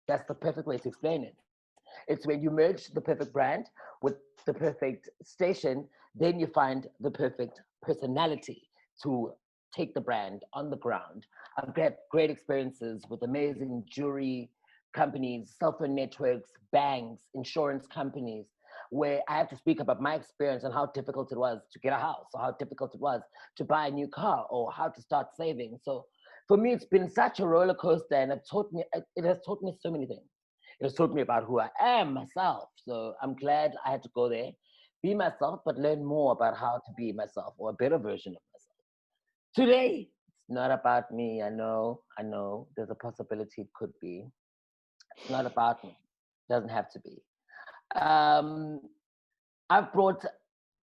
That's the perfect way to explain it. It's when you merge the perfect brand with the perfect station, then you find the perfect personality to take the brand on the ground. I've had great experiences with amazing jewelry companies, cell phone networks, banks, insurance companies, where I have to speak about my experience and how difficult it was to get a house, or how difficult it was to buy a new car, or how to start saving. So for me, it's been such a roller coaster, and it has taught me so many things. It has taught me about who I am myself. So I'm glad I had to go there, be myself, but learn more about how to be myself, or a better version of myself. Today, it's not about me. I know, there's a possibility it could be. It's not about me. It doesn't have to be. Um, I've brought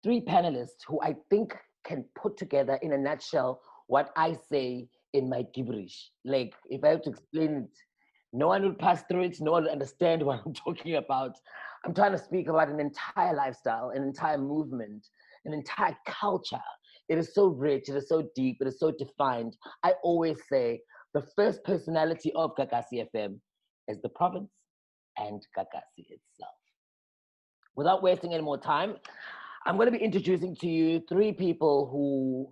three panelists who I think can put together in a nutshell what I say in my gibberish. Like, if I have to explain it, no one will pass through it, no one will understand what I'm talking about. I'm trying to speak about an entire lifestyle, an entire movement, an entire culture. It is so rich, it is so deep, it is so defined. I always say the first personality of Kakasii FM is the province and Kakasii itself. Without wasting any more time, I'm going to be introducing to you three people who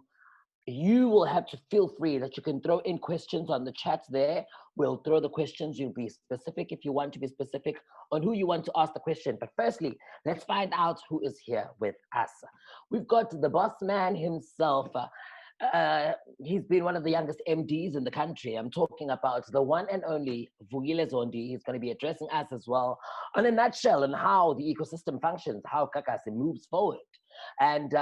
you will have to feel free that you can throw in questions on the chat there. We'll throw the questions. You'll be specific if you want to be specific on who you want to ask the question. But firstly, let's find out who is here with us. We've got the boss man himself. He's been one of the youngest MDs in the country. I'm talking about the one and only Vukile Zondi. He's going to be addressing us as well on a nutshell on how the ecosystem functions, how Kakasii moves forward. And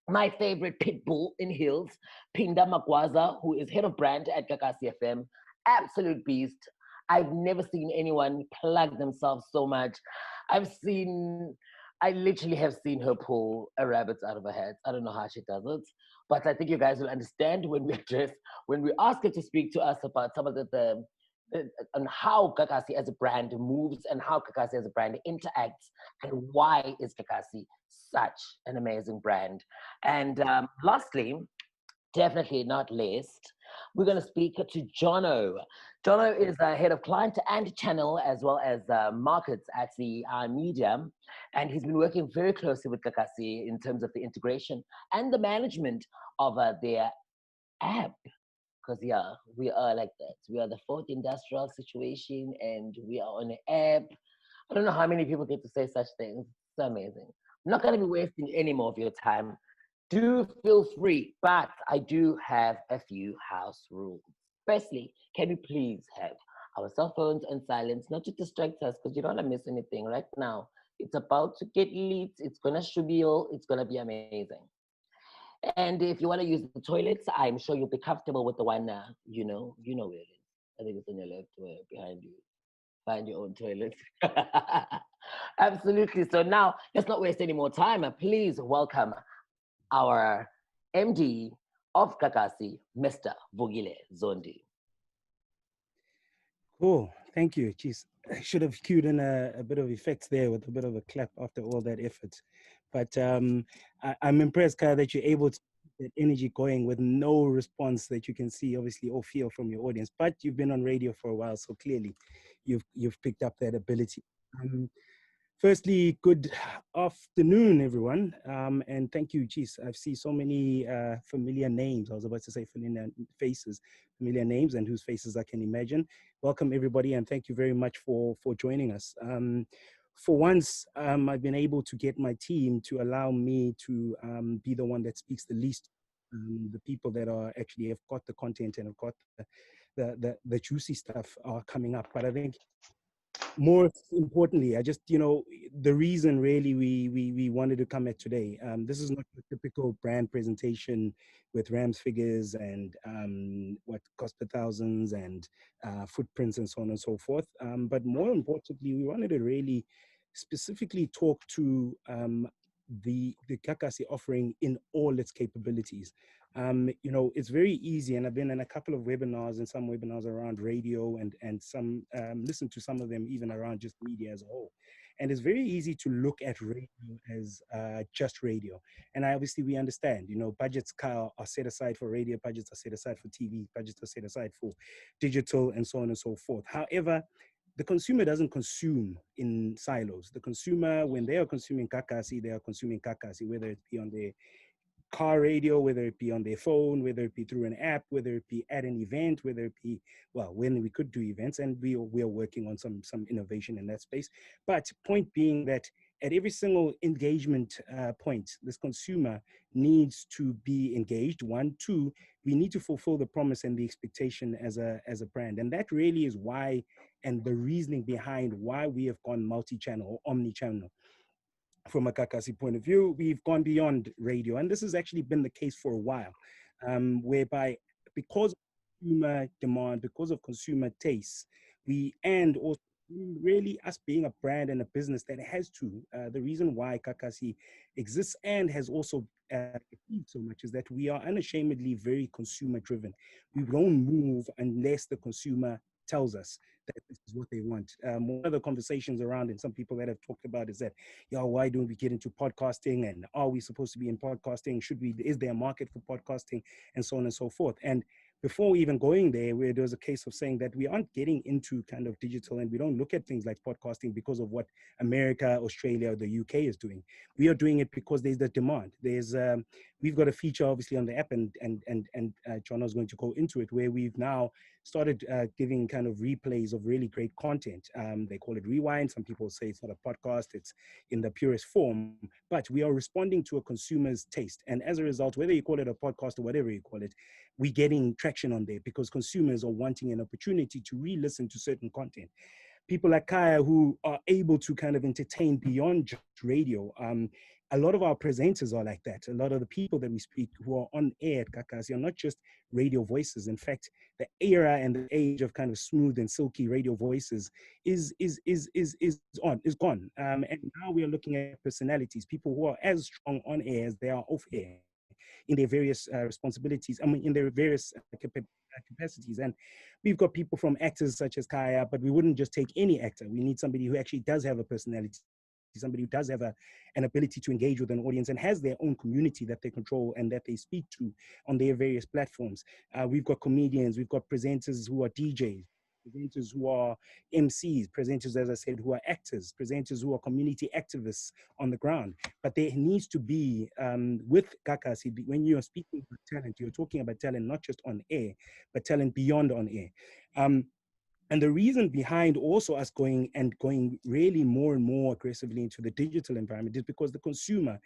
my favorite pit bull in heels, Pinda Magwaza, who is head of brand at Gagasi FM. Absolute beast. I've never seen anyone plug themselves so much. I literally have seen her pull a rabbit out of her head. I don't know how she does it, but I think you guys will understand when we ask her to speak to us about some of and how Kakasii as a brand moves and how Kakasii as a brand interacts and why is Kakasii such an amazing brand. And lastly, definitely not least, we're going to speak to Jono. Jono is head of client and channel as well as markets at the Medium. And he's been working very closely with Kakasii in terms of the integration and the management of their app. Because, yeah, we are like that. We are the fourth industrial situation and we are on an app. I don't know how many people get to say such things. It's amazing. I'm not going to be wasting any more of your time. Do feel free, but I do have a few house rules. Firstly, can we please have our cell phones on silence, not to distract us, because you don't want to miss anything right now. It's about to get lit. It's going to shubio. It's going to be amazing. And if you want to use the toilets, I'm sure you'll be comfortable with the one, you know where it is. I think it's on your left or behind you. Find your own toilet. Absolutely. So now, let's not waste any more time. Please welcome our MD of Kakasii, Mr. Vukile Zondi. Cool. Thank you. Jeez, I should have cued in a bit of effects there with a bit of a clap after all that effort. But I'm impressed, Kaya, that you're able to keep that energy going with no response that you can see, obviously, or feel from your audience. But you've been on radio for a while, so clearly you've picked up that ability. Firstly, good afternoon, everyone. And thank you, geez, I've seen so many familiar names. I was about to say familiar faces, familiar names and whose faces I can imagine. Welcome, everybody, and thank you very much for joining us. For once, I've been able to get my team to allow me to be the one that speaks the least. The people that are actually have got the content and have got the juicy stuff are coming up. But I think more importantly, I just, the reason really we wanted to come at today, this is not a typical brand presentation with Rams figures and what cost per thousands and footprints and so on and so forth. But more importantly, we wanted to really specifically talk to the Kakasii offering in all its capabilities. It's very easy, and I've been in a couple of webinars and some webinars around radio and some listen to some of them even around just media as a whole. And it's very easy to look at radio as just radio. And obviously we understand, budgets are set aside for radio, budgets are set aside for TV, budgets are set aside for digital and so on and so forth. However, the consumer doesn't consume in silos. The consumer, when they are consuming Kakasii, they are consuming Kakasii, whether it be on their car radio, whether it be on their phone, whether it be through an app, whether it be at an event, whether it be, well, when we could do events, and we are working on some innovation in that space. But point being that at every single engagement point, this consumer needs to be engaged. One, two, we need to fulfill the promise and the expectation as a brand, and that really is why, and the reasoning behind why we have gone multi-channel or omni-channel. From a Kakasii point of view, we've gone beyond radio. And this has actually been the case for a while, whereby because of consumer demand, because of consumer tastes, and also really us being a brand and a business that has to, the reason why Kakasii exists and has also achieved so much is that we are unashamedly very consumer driven. We don't move unless the consumer tells us that this is what they want. One of the conversations around, and some people that have talked about, is that, yeah, why don't we get into podcasting? And are we supposed to be in podcasting? Is there a market for podcasting? And so on and so forth. And before even going there, where there was a case of saying that we aren't getting into kind of digital and we don't look at things like podcasting because of what America, Australia, or the UK is doing. We are doing it because there's the demand. We've got a feature obviously on the app, and John is going to go into it, where we've now started giving kind of replays of really great content. They call it rewind. Some people say it's not a podcast, it's in the purest form, but we are responding to a consumer's taste. And as a result, whether you call it a podcast or whatever you call it, we're getting traction on there because consumers are wanting an opportunity to re-listen to certain content. People like Kaya who are able to kind of entertain beyond just radio. A lot of our presenters are like that. A lot of the people that we speak who are on air at Kakasii are not just radio voices. In fact, the era and the age of kind of smooth and silky radio voices is gone. And now we are looking at personalities, people who are as strong on air as they are off air in their various responsibilities. I mean, in their various capacities. And we've got people from actors such as Kaya, but we wouldn't just take any actor. We need somebody who actually does have a personality, somebody who does have an ability to engage with an audience and has their own community that they control and that they speak to on their various platforms. We've got comedians, we've got presenters who are DJs, presenters who are MCs, presenters, as I said, who are actors, presenters who are community activists on the ground. But there needs to be, with Gagasi, when you are speaking about talent, you're talking about talent not just on air, but talent beyond on air. And the reason behind also us going really more and more aggressively into the digital environment is because the consumer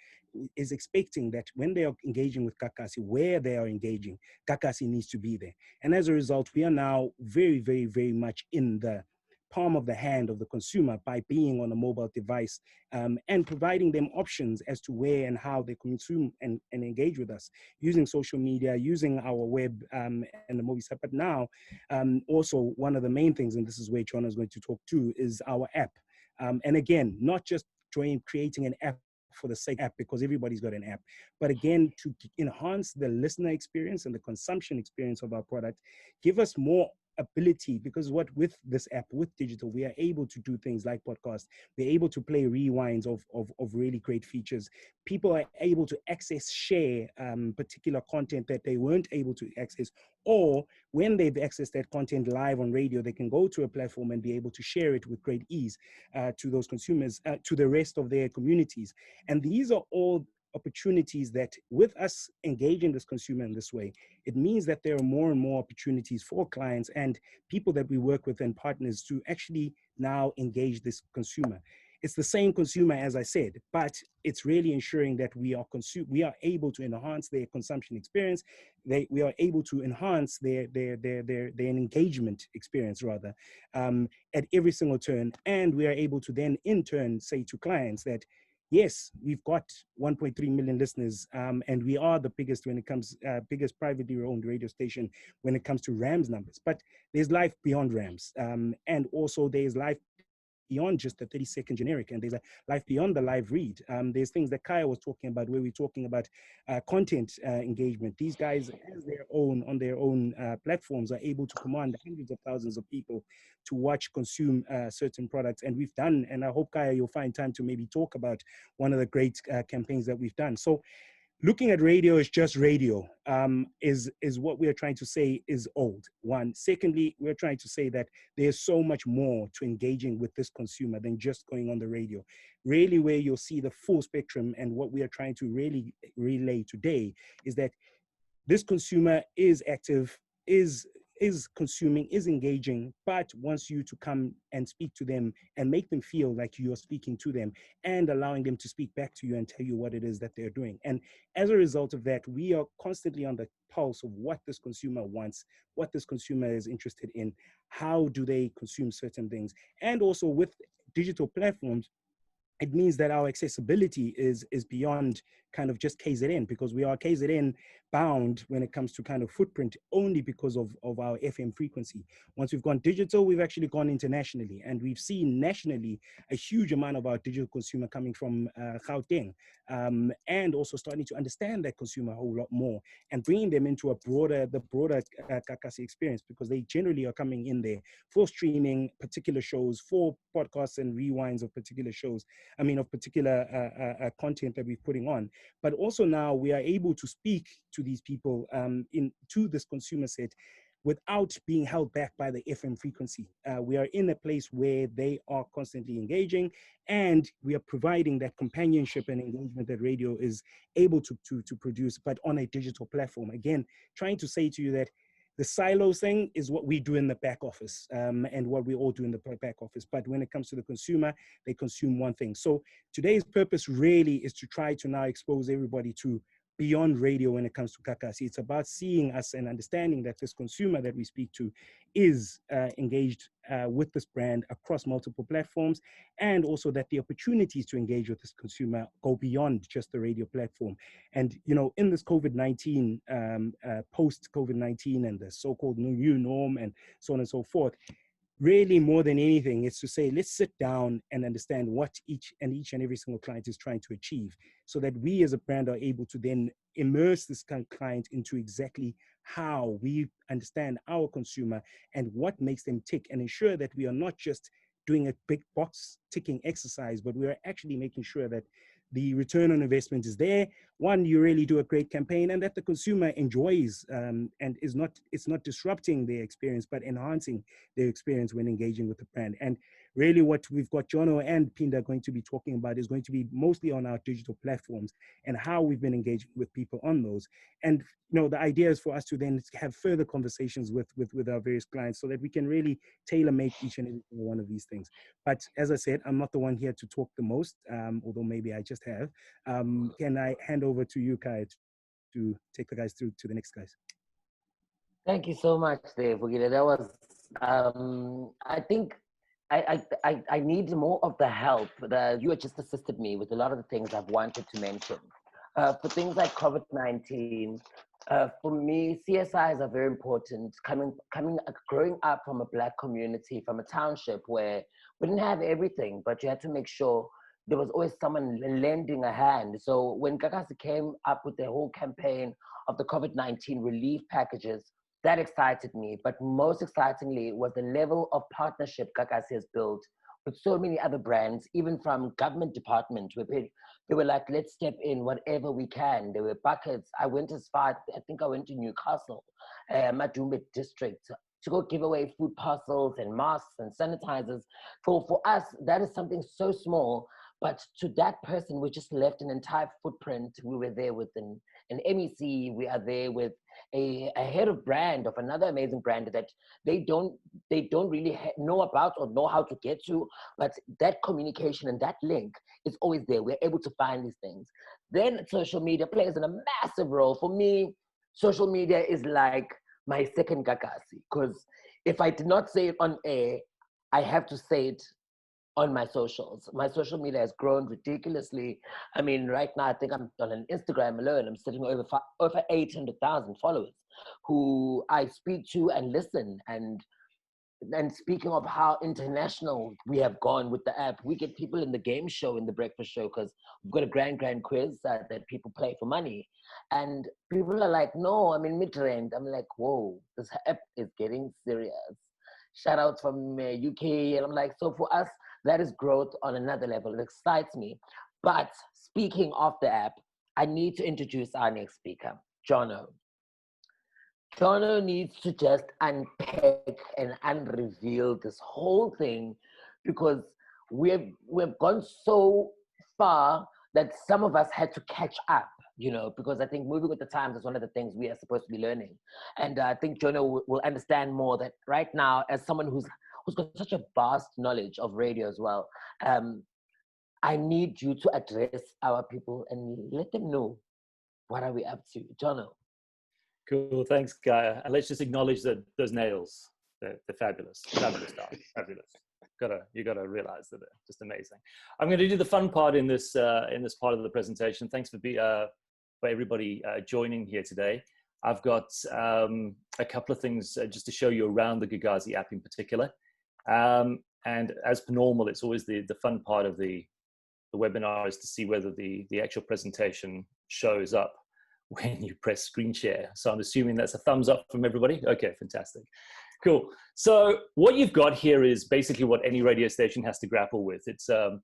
is expecting that when they are engaging with Kakasii, where they are engaging, Kakasii needs to be there. And as a result, we are now very, very, very much in the palm of the hand of the consumer by being on a mobile device, and providing them options as to where and how they consume and engage with us using social media, using our web, and the movie site. But now, also one of the main things, and this is where Chona is going to talk to, is our app. And again, not just creating an app for the sake of app because everybody's got an app, but again, to enhance the listener experience and the consumption experience of our product, give us more ability, because with this app, with digital, we are able to do things like podcasts. We're able to play rewinds of really great features. People are able to share particular content that they weren't able to access, or when they've accessed that content live on radio, they can go to a platform and be able to share it with great ease to those consumers, to the rest of their communities. And these are all opportunities that, with us engaging this consumer in this way, it means that there are more and more opportunities for clients and people that we work with and partners to actually now engage this consumer. It's the same consumer, as I said, but it's really ensuring that we are able to enhance their consumption experience. We are able to enhance their engagement experience, rather, at every single turn. And we are able to then in turn say to clients that, yes, we've got 1.3 million listeners, and we are the biggest when it comes, biggest privately owned radio station when it comes to RAMs numbers. But there's life beyond RAMs, and also there's life beyond just the 30-second generic, and there's a life beyond the live read. There's things that Kaya was talking about, where we're talking about content engagement. These guys, as on their own platforms, are able to command hundreds of thousands of people to watch, consume certain products. And we've done, and I hope, Kaya, you'll find time to maybe talk about one of the great campaigns that we've done. So looking at radio as just radio is what we are trying to say is old. One. Secondly, we're trying to say that there's so much more to engaging with this consumer than just going on the radio. Really, where you'll see the full spectrum, and what we are trying to really relay today is that this consumer is active, is consuming, is engaging, but wants you to come and speak to them and make them feel like you're speaking to them, and allowing them to speak back to you and tell you what it is that they're doing. And as a result of that, we are constantly on the pulse of what this consumer wants, what this consumer is interested in, how do they consume certain things. And also with digital platforms, it means that our accessibility is beyond kind of just KZN, because we are KZN bound when it comes to kind of footprint, only because of our FM frequency. Once we've gone digital, we've actually gone internationally, and we've seen nationally a huge amount of our digital consumer coming from Gauteng, and also starting to understand that consumer a whole lot more, and bringing them into the broader Kakasii experience, because they generally are coming in there for streaming particular shows, for podcasts and rewinds of particular shows, of particular content that we're putting on. But also now we are able to speak to these people to this consumer set without being held back by the FM frequency. We are in a place where they are constantly engaging, and we are providing that companionship and engagement that radio is able to produce, but on a digital platform. Again, trying to say to you that the silos thing is what we do in the back office, and what we all do in the back office. But when it comes to the consumer, they consume one thing. So today's purpose really is to try to now expose everybody to beyond radio when it comes to Kakasii. It's about seeing us and understanding that this consumer that we speak to is engaged with this brand across multiple platforms, and also that the opportunities to engage with this consumer go beyond just the radio platform. And, in this COVID-19, post-COVID-19, and the so-called new norm and so on and so forth, really more than anything, it's to say, let's sit down and understand what each and every single client is trying to achieve, so that we as a brand are able to then immerse this kind of client into exactly how we understand our consumer and what makes them tick, and ensure that we are not just doing a big box ticking exercise, but we are actually making sure that the return on investment is there. One, you really do a great campaign, and that the consumer enjoys, and it's not disrupting their experience, but enhancing their experience when engaging with the brand. And really what we've got Jono and Pinda going to be talking about is going to be mostly on our digital platforms and how we've been engaging with people on those. And the idea is for us to then have further conversations with our various clients, so that we can really tailor make each and every one of these things. But as I said, I'm not the one here to talk the most, although maybe I just have. Can I hand over to you, Kai, to take the guys through to the next guys? Thank you so much, Dave. That was, I think, I need more of the help. You had just assisted me with a lot of the things I've wanted to mention. For things like COVID-19, for me, CSIs are very important. Growing up from a Black community, from a township where we didn't have everything, but you had to make sure there was always someone lending a hand. So when Gagasi came up with the whole campaign of the COVID-19 relief packages, that excited me. But most excitingly was the level of partnership Kakasii has built with so many other brands, even from government department, where they were like, let's step in whatever we can. There were buckets. I went as far, I think I went to Newcastle, Madumbe district, to go give away food parcels and masks and sanitizers. For us, that is something so small, but to that person, we just left an entire footprint. We were there with an MEC, we are there with a head of brand of another amazing brand that they don't really know about or know how to get to, but that communication and that link is always there. We're able to find these things. Then social media plays a massive role. For me, social media is like my second Gagasi, because if I did not say it on air, I have to say it on my socials. My social media has grown ridiculously. I mean, right now, I think I'm on an Instagram alone, I'm sitting over 800,000 followers who I speak to and listen. And speaking of how international we have gone with the app, we get people in the game show, in the breakfast show, because we've got a grand quiz that people play for money. And people are like, no, I'm in mid-range. I'm like, whoa, this app is getting serious. Shout out from UK. And I'm like, so for us, that is growth on another level. It excites me. But speaking of the app, I need to introduce our next speaker, Jono. Jono needs to just unpack and unreveal this whole thing because we've gone so far that some of us had to catch up, because I think moving with the times is one of the things we are supposed to be learning. And I think Jono will understand more that right now, as someone who's got such a vast knowledge of radio as well, I need you to address our people and let them know what are we up to. Jono. Cool, thanks, Gaia. And let's just acknowledge that those nails, they're fabulous, fabulous stuff, fabulous. You gotta realize that they're just amazing. I'm going to do the fun part in this part of the presentation. Thanks for everybody joining here today. I've got a couple of things just to show you around the Gagasi app in particular. And as per normal, it's always the fun part of the webinar is to see whether the actual presentation shows up when you press screen share. So I'm assuming that's a thumbs up from everybody. Okay, fantastic. Cool. So what you've got here is basically what any radio station has to grapple with. It's a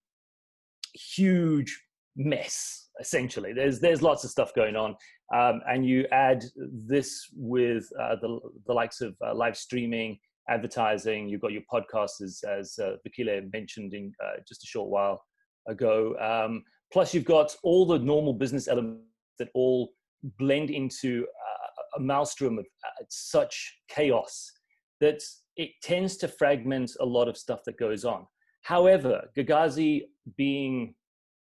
huge mess, essentially. There's lots of stuff going on. And you add this with the likes of live streaming, advertising. You've got your podcasts, as Vakile mentioned in just a short while ago. Plus you've got all the normal business elements that all blend into a maelstrom of such chaos that it tends to fragment a lot of stuff that goes on. However, Gagasi, being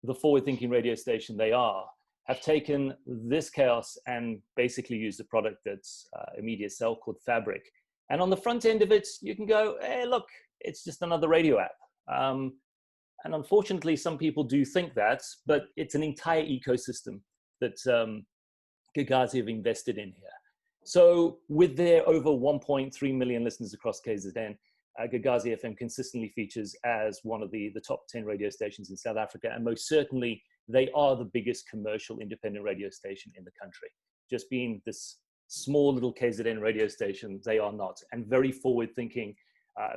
the forward-thinking radio station they are, have taken this chaos and basically used a product that's immediate sell called Fabric. And on the front end of it, you can go, hey, look, it's just another radio app. And unfortunately, some people do think that, but it's an entire ecosystem that Gagasi have invested in here. So with their over 1.3 million listeners across KZN, Gagasi FM consistently features as one of the top 10 radio stations in South Africa. And most certainly, they are the biggest commercial independent radio station in the country. Just being this small little KZN radio station, they are not. And very forward thinking,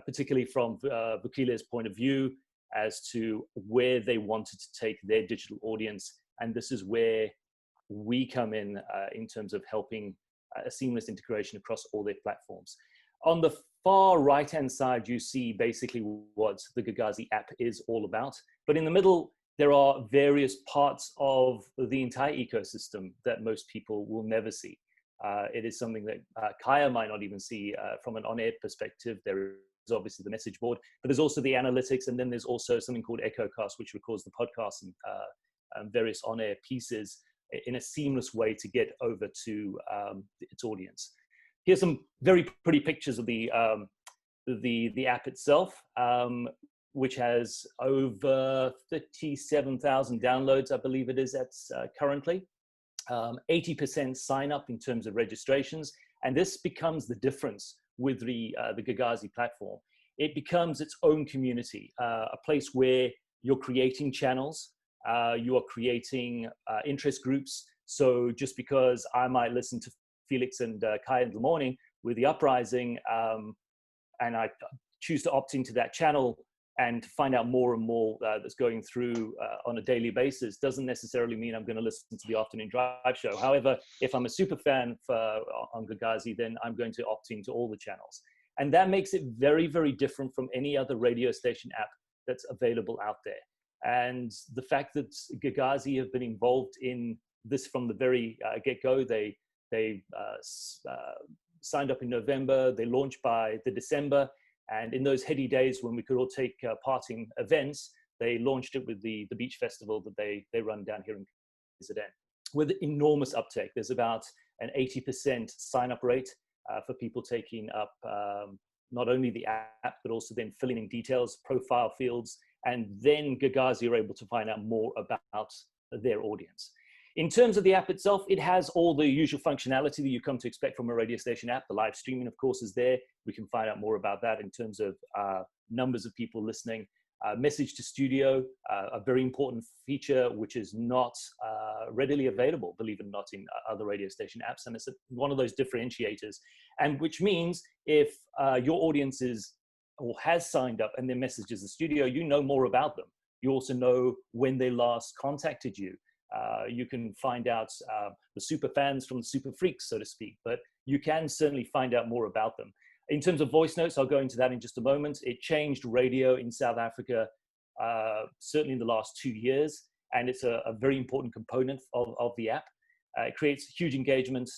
particularly from Vakile's point of view as to where they wanted to take their digital audience. And this is where we come in terms of helping a seamless integration across all their platforms. On the far right-hand side, you see basically what the Gagasi app is all about. But in the middle, there are various parts of the entire ecosystem that most people will never see. It is something that Kaya might not even see from an on-air perspective. There is obviously the message board, but there's also the analytics, and then there's also something called EchoCast, which records the podcast and various on-air pieces in a seamless way to get over to its audience. Here's some very pretty pictures of the app itself, which has over 37,000 downloads, I believe it is currently. 80% sign up in terms of registrations, and this becomes the difference with the Gagasi platform. It becomes its own community, a place where you're creating channels. You are creating interest groups. So just because I might listen to Felix and Kai in the morning with the uprising, and I choose to opt into that channel and find out more and more that's going through on a daily basis, doesn't necessarily mean I'm going to listen to the afternoon drive show. However, if I'm a super fan on Gagasi, then I'm going to opt into all the channels. And that makes it very, very different from any other radio station app that's available out there. And the fact that Gagasi have been involved in this from the very get-go, they signed up in November, they launched by the December, and in those heady days when we could all take part in events, they launched it with the Beach Festival that they run down here in KZN with enormous uptake. There's about an 80% sign-up rate for people taking up not only the app, but also then filling in details, profile fields, and then Gagasi are able to find out more about their audience. In terms of the app itself, it has all the usual functionality that you come to expect from a radio station app. The live streaming, of course, is there. We can find out more about that in terms of numbers of people listening. Message to studio, a very important feature, which is not readily available, believe it or not, in other radio station apps. And it's one of those differentiators. And which means if your audience is or has signed up and their message is the studio, you know more about them. You also know when they last contacted you. You can find out the super fans from the super freaks, so to speak, but you can certainly find out more about them. In terms of voice notes, I'll go into that in just a moment. It changed radio in South Africa, certainly in the last 2 years, and it's a very important component of the app. It creates huge engagement.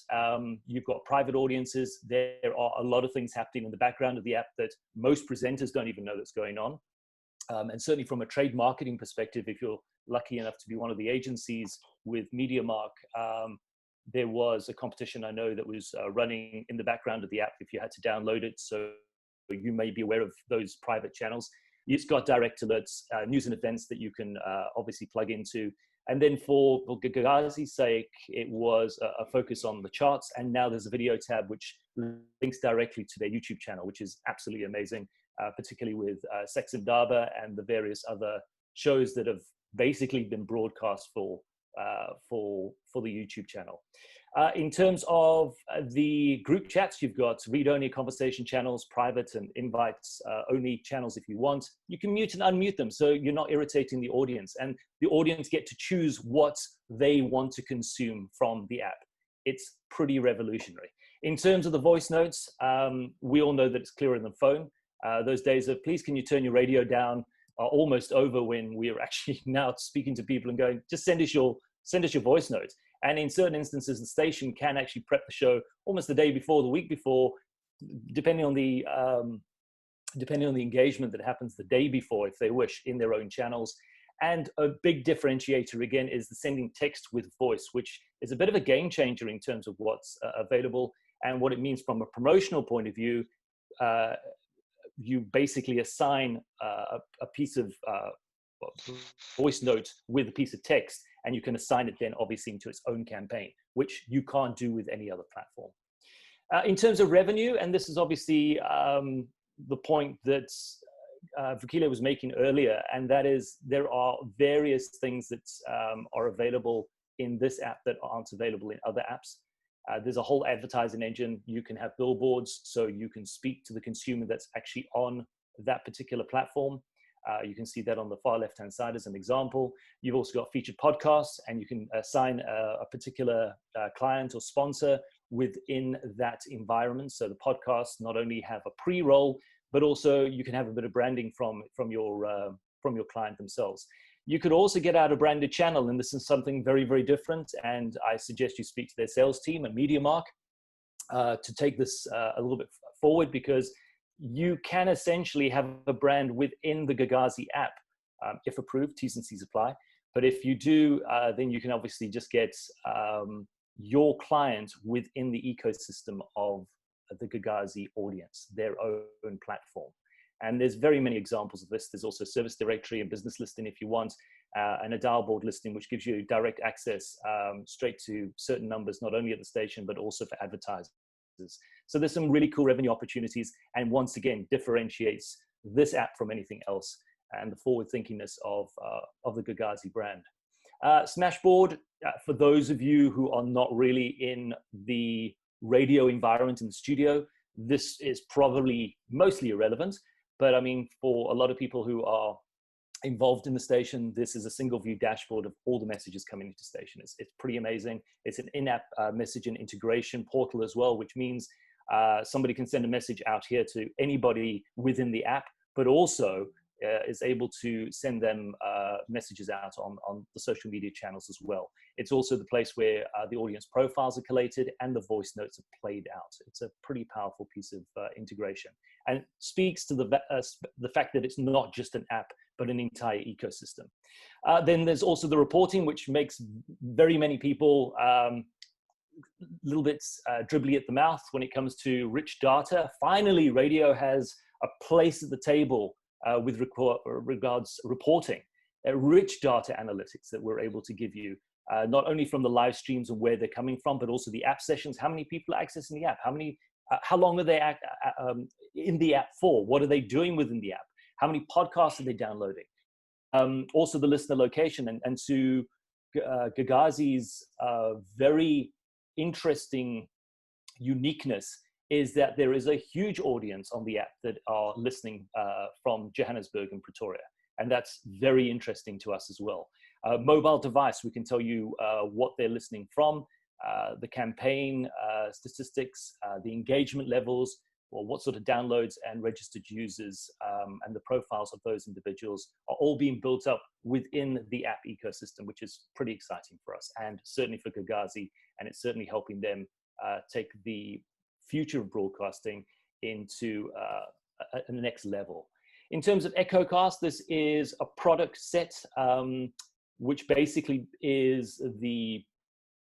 You've got private audiences. There are a lot of things happening in the background of the app that most presenters don't even know that's going on. And certainly from a trade marketing perspective, if you're lucky enough to be one of the agencies with MediaMark, there was a competition I know that was running in the background of the app if you had to download it. So you may be aware of those private channels. It's got direct alerts, news and events that you can obviously plug into. And then for Gagasi's sake, it was a focus on the charts. And now there's a video tab which links directly to their YouTube channel, which is absolutely amazing, particularly with Sex and Daba and the various other shows that have basically been broadcast for the YouTube channel. In terms of the group chats, you've got read-only conversation channels, private and invites-only channels if you want. You can mute and unmute them so you're not irritating the audience, and the audience get to choose what they want to consume from the app. It's pretty revolutionary. In terms of the voice notes, we all know that it's clearer than phone. Those days of please can you turn your radio down are almost over when we are actually now speaking to people and going, just send us your voice notes. And in certain instances, the station can actually prep the show almost the day before, the week before, depending on the engagement that happens the day before, if they wish, in their own channels. And a big differentiator, again, is the sending text with voice, which is a bit of a game changer in terms of what's available and what it means from a promotional point of view. You basically assign a piece of voice note with a piece of text, and you can assign it then obviously into its own campaign, which you can't do with any other platform. In terms of revenue, and this is obviously the point that Vukile was making earlier, and that is there are various things that are available in this app that aren't available in other apps. There's a whole advertising engine. You can have billboards, so you can speak to the consumer that's actually on that particular platform. You can see that on the far left-hand side as an example. You've also got featured podcasts, and you can assign a particular client or sponsor within that environment. So the podcasts not only have a pre-roll, but also you can have a bit of branding from your client themselves. You could also get out a branded channel, and this is something very, very different. And I suggest you speak to their sales team at MediaMark to take this a little bit forward, because you can essentially have a brand within the Gagasi app, if approved, T's and C's apply. But if you do, then you can obviously just get your client within the ecosystem of the Gagasi audience, their own platform. And there's very many examples of this. There's also service directory and business listing if you want, and a dial board listing, which gives you direct access straight to certain numbers, not only at the station, but also for advertisers. So there's some really cool revenue opportunities, and once again, differentiates this app from anything else, and the forward thinkingness of the Gagasi brand. Smashboard, for those of you who are not really in the radio environment in the studio, this is probably mostly irrelevant. But I mean, for a lot of people who are involved in the station, this is a single view dashboard of all the messages coming into station. It's pretty amazing. It's an in-app message and integration portal as well, which means somebody can send a message out here to anybody within the app, but also is able to send them messages out on the social media channels as well. It's also the place where the audience profiles are collated and the voice notes are played out. It's a pretty powerful piece of integration, and speaks to the fact that it's not just an app, but an entire ecosystem. Then there's also the reporting, which makes very many people a little bit dribbly at the mouth when it comes to rich data. Finally, radio has a place at the table with regards reporting, rich data analytics that we're able to give you, not only from the live streams and where they're coming from, but also the app sessions. How many people are accessing the app? How long are they in the app for? What are they doing within the app? How many podcasts are they downloading? Also the listener location, and to Gagasi's very interesting uniqueness is that there is a huge audience on the app that are listening from Johannesburg and Pretoria. And that's very interesting to us as well. Mobile device, we can tell you what they're listening from, the campaign statistics, the engagement levels, or what sort of downloads and registered users and the profiles of those individuals are all being built up within the app ecosystem, which is pretty exciting for us and certainly for Gagasi, and it's certainly helping them take the future of broadcasting into a next level. In terms of EchoCast, this is a product set which basically is the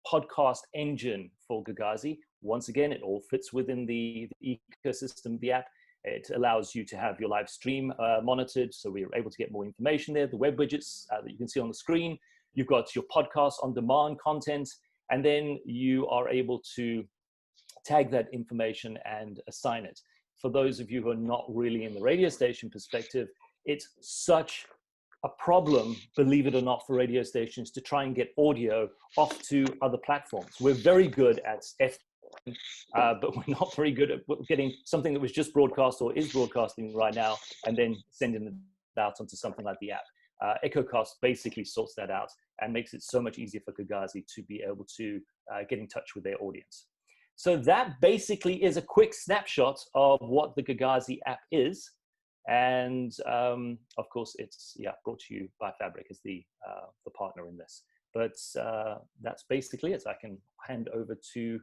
podcast engine for Gagasi. Once again, it all fits within the ecosystem of the app. It allows you to have your live stream monitored, so we're able to get more information there. The web widgets that you can see on the screen. You've got your podcast on demand content, and then you are able to tag that information and assign it. For those of you who are not really in the radio station perspective, it's such a problem, believe it or not, for radio stations to try and get audio off to other platforms. We're very good at but we're not very good at getting something that was just broadcast or is broadcasting right now and then sending it out onto something like the app. EchoCast basically sorts that out and makes it so much easier for Gagasi to be able to get in touch with their audience. So that basically is a quick snapshot of what the Gagasi app is. And of course, it's brought to you by Fabric as the partner in this. But that's basically it. I can hand over to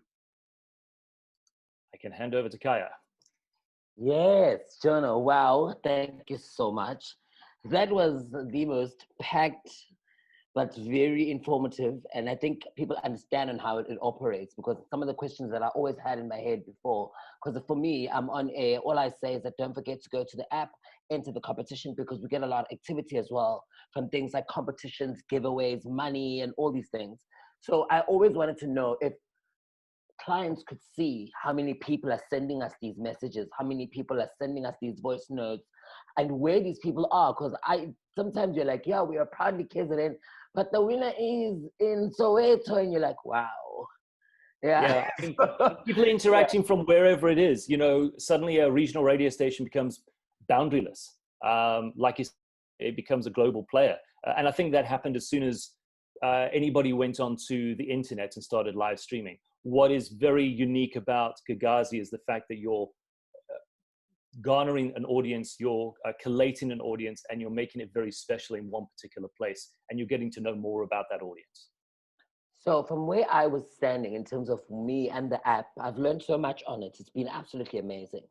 Kaya. Yes, Jonah. Wow, thank you so much. That was the most packed but very informative, and I think people understand on how it operates, because some of the questions that I always had in my head before, because for me, I'm on air, all I say is that don't forget to go to the app, enter the competition, because we get a lot of activity as well from things like competitions, giveaways, money, and all these things. So I always wanted to know if clients could see how many people are sending us these messages, how many people are sending us these voice notes, and where these people are. Because sometimes you're like, yeah, we are proudly KZN, but the winner is in Soweto, and you're like, wow. Yeah. I mean, people interacting from wherever it is. You know, suddenly a regional radio station becomes boundaryless. Like you said, it becomes a global player. And I think that happened as soon as anybody went onto the internet and started live streaming. What is very unique about Gagasi is the fact that you're garnering an audience, you're collating an audience, and you're making it very special in one particular place, and you're getting to know more about that audience. So from where I was standing in terms of me and the app, I've learned so much on it. It's been absolutely amazing.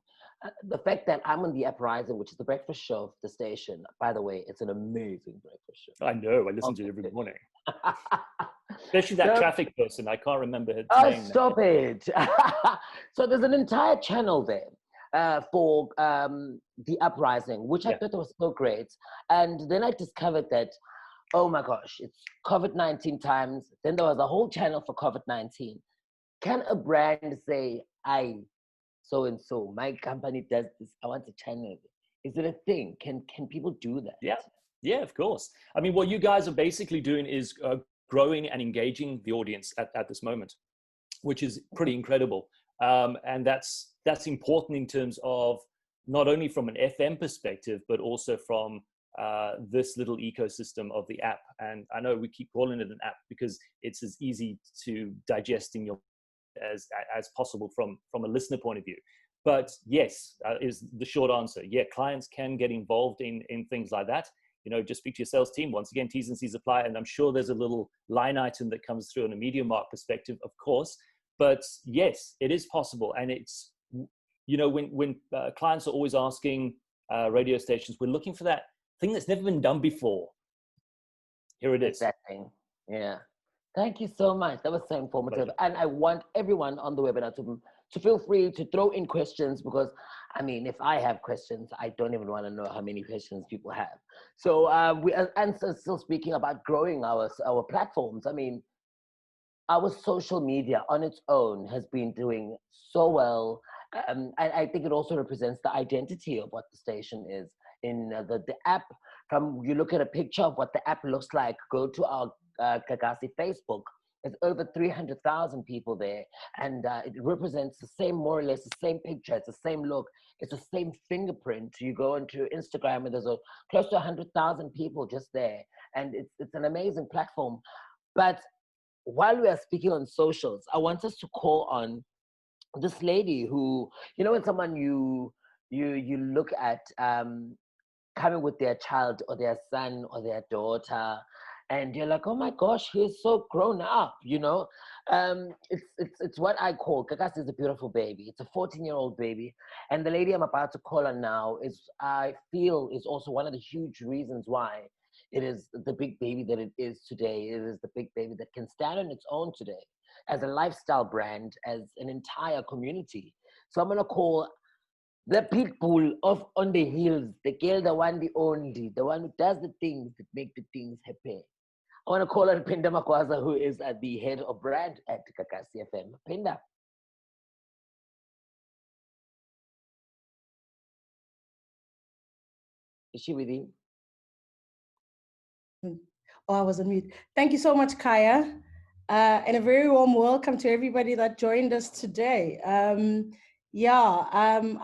The fact that I'm on the app Rising, which is the breakfast show of the station. By the way, it's an amazing breakfast show. I know, I listen to it every morning. Especially that traffic person, I can't remember his name. Oh, stop it. So there's an entire channel there for the uprising, which I thought was so great. And then I discovered that, oh my gosh, it's COVID-19 times. Then there was a whole channel for COVID-19. Can a brand say, so-and-so, my company does this, I want to channel it? Is it a thing? Can people do that? Yeah, of course. I mean, what you guys are basically doing is growing and engaging the audience at this moment, which is pretty incredible. And that's important in terms of not only from an FM perspective, but also from this little ecosystem of the app. And I know we keep calling it an app because it's as easy to digest in your as possible from a listener point of view. But yes, is the short answer. Yeah, clients can get involved in things like that. You know, just speak to your sales team. Once again, T's and C's apply. And I'm sure there's a little line item that comes through on a Media Mark perspective, of course. But yes, it is possible. And it's, you know, when clients are always asking radio stations, we're looking for that thing that's never been done before. Here it is. That thing. Yeah. Thank you so much. That was so informative. Pleasure. And I want everyone on the webinar to feel free to throw in questions, because, I mean, if I have questions, I don't even want to know how many questions people have. So and still speaking about growing our platforms, I mean, our social media on its own has been doing so well. And I think it also represents the identity of what the station is. In the app, from you look at a picture of what the app looks like, go to our Kakasii Facebook, There's over 300,000 people there, and it represents the same, more or less, the same picture. It's the same look. It's the same fingerprint. You go into Instagram, and there's close to 100,000 people just there, and it's an amazing platform. But while we are speaking on socials, I want us to call on this lady who, when someone you look at coming with their child or their son or their daughter, and you're like, oh my gosh, he's so grown up, it's what I call, Kakasii is a beautiful baby. It's a 14-year-old baby, and the lady I'm about to call on now I feel is also one of the huge reasons why it is the big baby that it is today. It is the big baby that can stand on its own today as a lifestyle brand, as an entire community. So I'm gonna call the people of On the Hills, the girl, the one, the only, the one who does the things that make the things happen. I want to call on Pinda Makwaza, who is at the head of brand at Kakasii FM. Pinda. Is she with you? Oh, I was on mute. Thank you so much, Kaya. And a very warm welcome to everybody that joined us today. I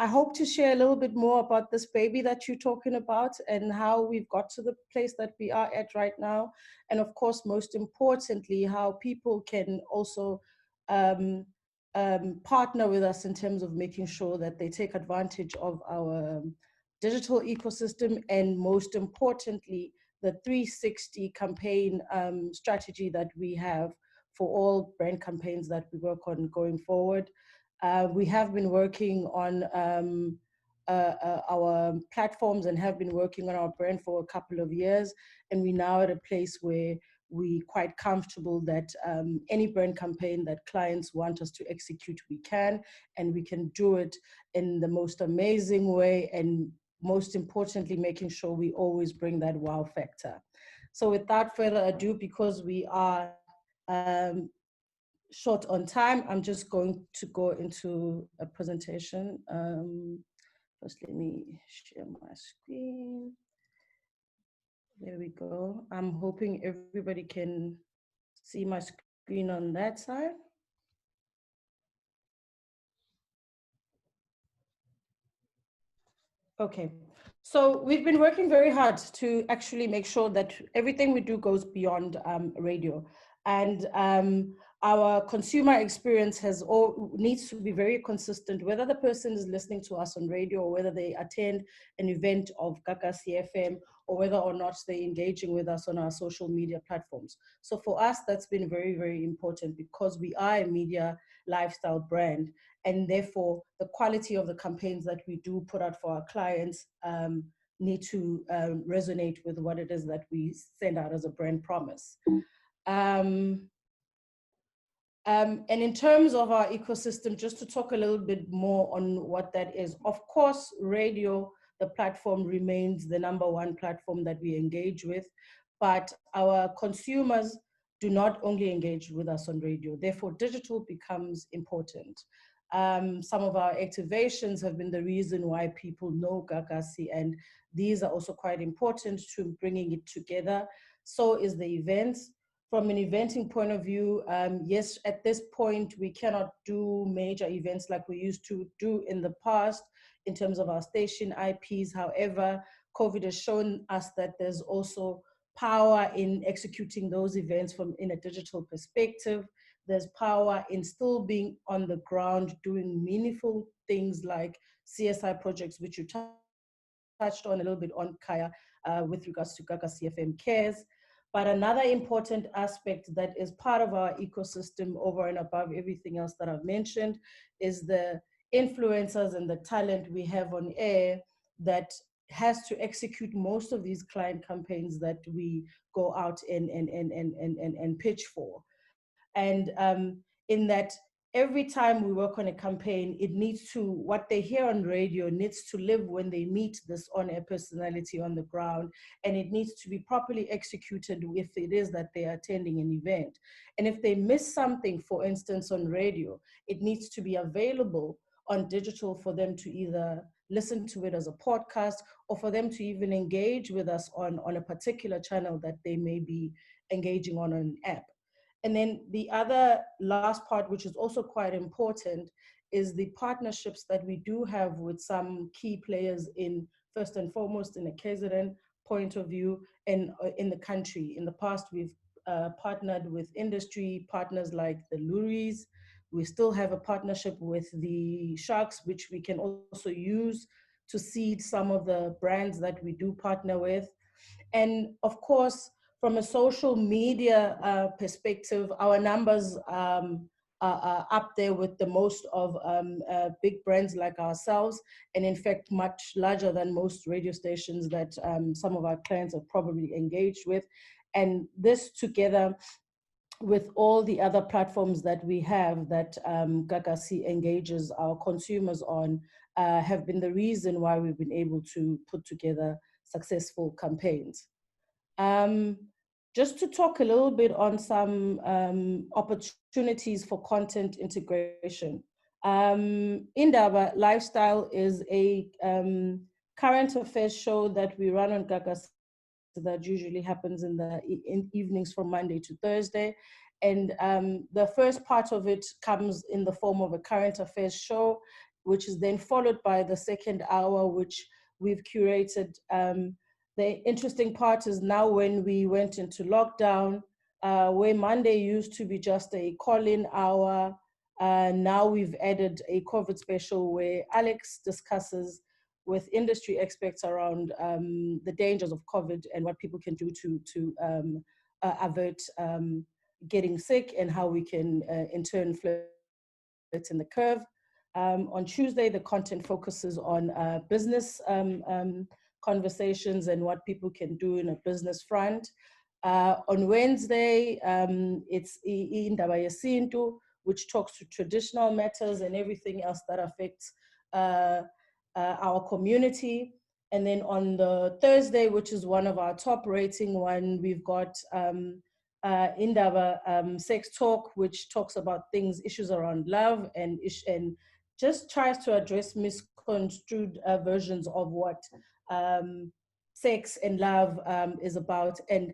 hope to share a little bit more about this baby that you're talking about and how we've got to the place that we are at right now. And of course, most importantly, how people can also partner with us in terms of making sure that they take advantage of our digital ecosystem, and most importantly, the 360 campaign strategy that we have for all brand campaigns that we work on going forward. We have been working on our platforms and have been working on our brand for a couple of years, and we're now at a place where we're quite comfortable that any brand campaign that clients want us to execute, we can, and we can do it in the most amazing way, and most importantly, making sure we always bring that wow factor. So without further ado, because we are short on time, I'm just going to go into a presentation. First, let me share my screen. There we go. I'm hoping everybody can see my screen on that side. Okay, so we've been working very hard to actually make sure that everything we do goes beyond radio. And our consumer experience needs to be very consistent, whether the person is listening to us on radio or whether they attend an event of Gagasi FM or whether or not they're engaging with us on our social media platforms. So for us, that's been very, very important because we are a media lifestyle brand, and therefore the quality of the campaigns that we do put out for our clients need to resonate with what it is that we send out as a brand promise. And in terms of our ecosystem, just to talk a little bit more on what that is, of course, radio, the platform, remains the #1 platform that we engage with, but our consumers do not only engage with us on radio, therefore digital becomes important. Some of our activations have been the reason why people know Gagasi, and these are also quite important to bringing it together. So is the events. From an eventing point of view, yes, at this point, we cannot do major events like we used to do in the past in terms of our station IPs. However, COVID has shown us that there's also power in executing those events in a digital perspective. There's power in still being on the ground, doing meaningful things like CSI projects, which you touched on a little bit on, Kaya, with regards to Kakasii FM Cares. But another important aspect that is part of our ecosystem over and above everything else that I've mentioned is the influencers and the talent we have on air that has to execute most of these client campaigns that we go out and pitch for. And in that, every time we work on a campaign, it needs to, what they hear on radio needs to live when they meet this on-air personality on the ground, and it needs to be properly executed if it is that they are attending an event. And if they miss something, for instance, on radio, it needs to be available on digital for them to either listen to it as a podcast or for them to even engage with us on a particular channel that they may be engaging on an app. And then the other last part, which is also quite important, is the partnerships that we do have with some key players in, first and foremost, in a KZN point of view, and in the country. In the past, we've partnered with industry partners like the Luries. We still have a partnership with the Sharks, which we can also use to seed some of the brands that we do partner with. And of course, from a social media perspective, our numbers are up there with the most of big brands like ourselves, and in fact, much larger than most radio stations that some of our clients are probably engaged with. And this together with all the other platforms that we have that Gagasi engages our consumers on have been the reason why we've been able to put together successful campaigns. Just to talk a little bit on some opportunities for content integration. Indaba Lifestyle is a current affairs show that we run on Gagasi that usually happens in the evenings from Monday to Thursday. And the first part of it comes in the form of a current affairs show, which is then followed by the second hour, which we've curated. The interesting part is now when we went into lockdown, where Monday used to be just a call-in hour, now we've added a COVID special where Alex discusses with industry experts around the dangers of COVID and what people can do to avert getting sick, and how we can in turn flatten the curve. On Tuesday, the content focuses on business conversations and what people can do in a business front. On Wednesday, it's Indaba Yesintu, which talks to traditional matters and everything else that affects our community. And then on the Thursday, which is one of our top rating one, we've got Indaba Sex Talk, which talks about issues around love and just tries to address misconstrued versions of what sex and love is about. And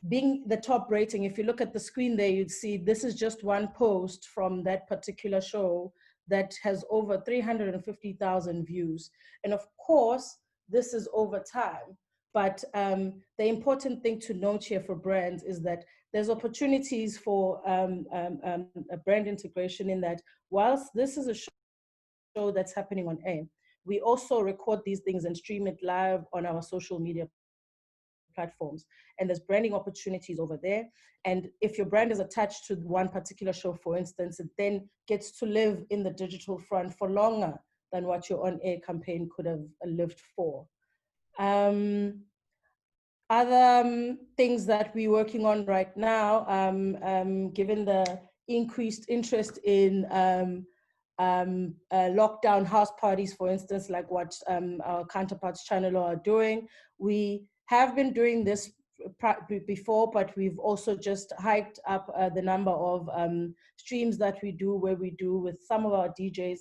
being the top rating, if you look at the screen there, you'd see this is just one post from that particular show that has over 350,000 views. And of course, this is over time. But the important thing to note here for brands is that there's opportunities for a brand integration, in that whilst this is a show that's happening on air, we also record these things and stream it live on our social media platforms. And there's branding opportunities over there. And if your brand is attached to one particular show, for instance, it then gets to live in the digital front for longer than what your on-air campaign could have lived for. Other things that we're working on right now, given the increased interest in lockdown house parties, for instance, like what our counterparts Channel are doing. We have been doing this before, but we've also just hiked up the number of streams that we do, where we do with some of our DJs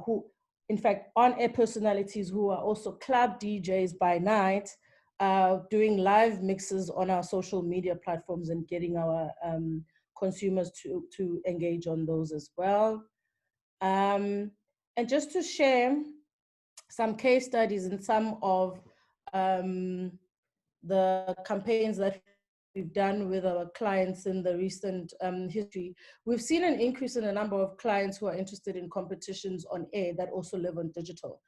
who, in fact, on-air personalities who are also club DJs by night, doing live mixes on our social media platforms and getting our consumers to engage on those as well. And just to share some case studies in some of the campaigns that we've done with our clients in the recent history, we've seen an increase in the number of clients who are interested in competitions on air that also live on digital.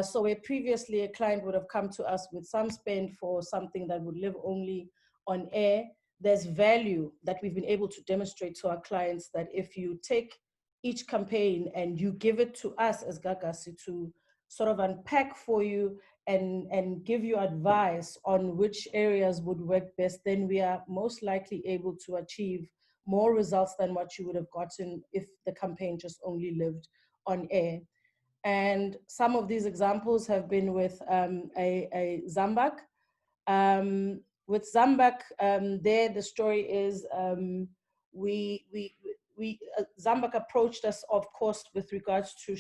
So where previously a client would have come to us with some spend for something that would live only on air, there's value that we've been able to demonstrate to our clients that if you take each campaign and you give it to us as Gagasi to sort of unpack for you and give you advice on which areas would work best, then we are most likely able to achieve more results than what you would have gotten if the campaign just only lived on air. And some of these examples have been with a Zambak. With Zambak, there the story is Zambak approached us, of course, with regards to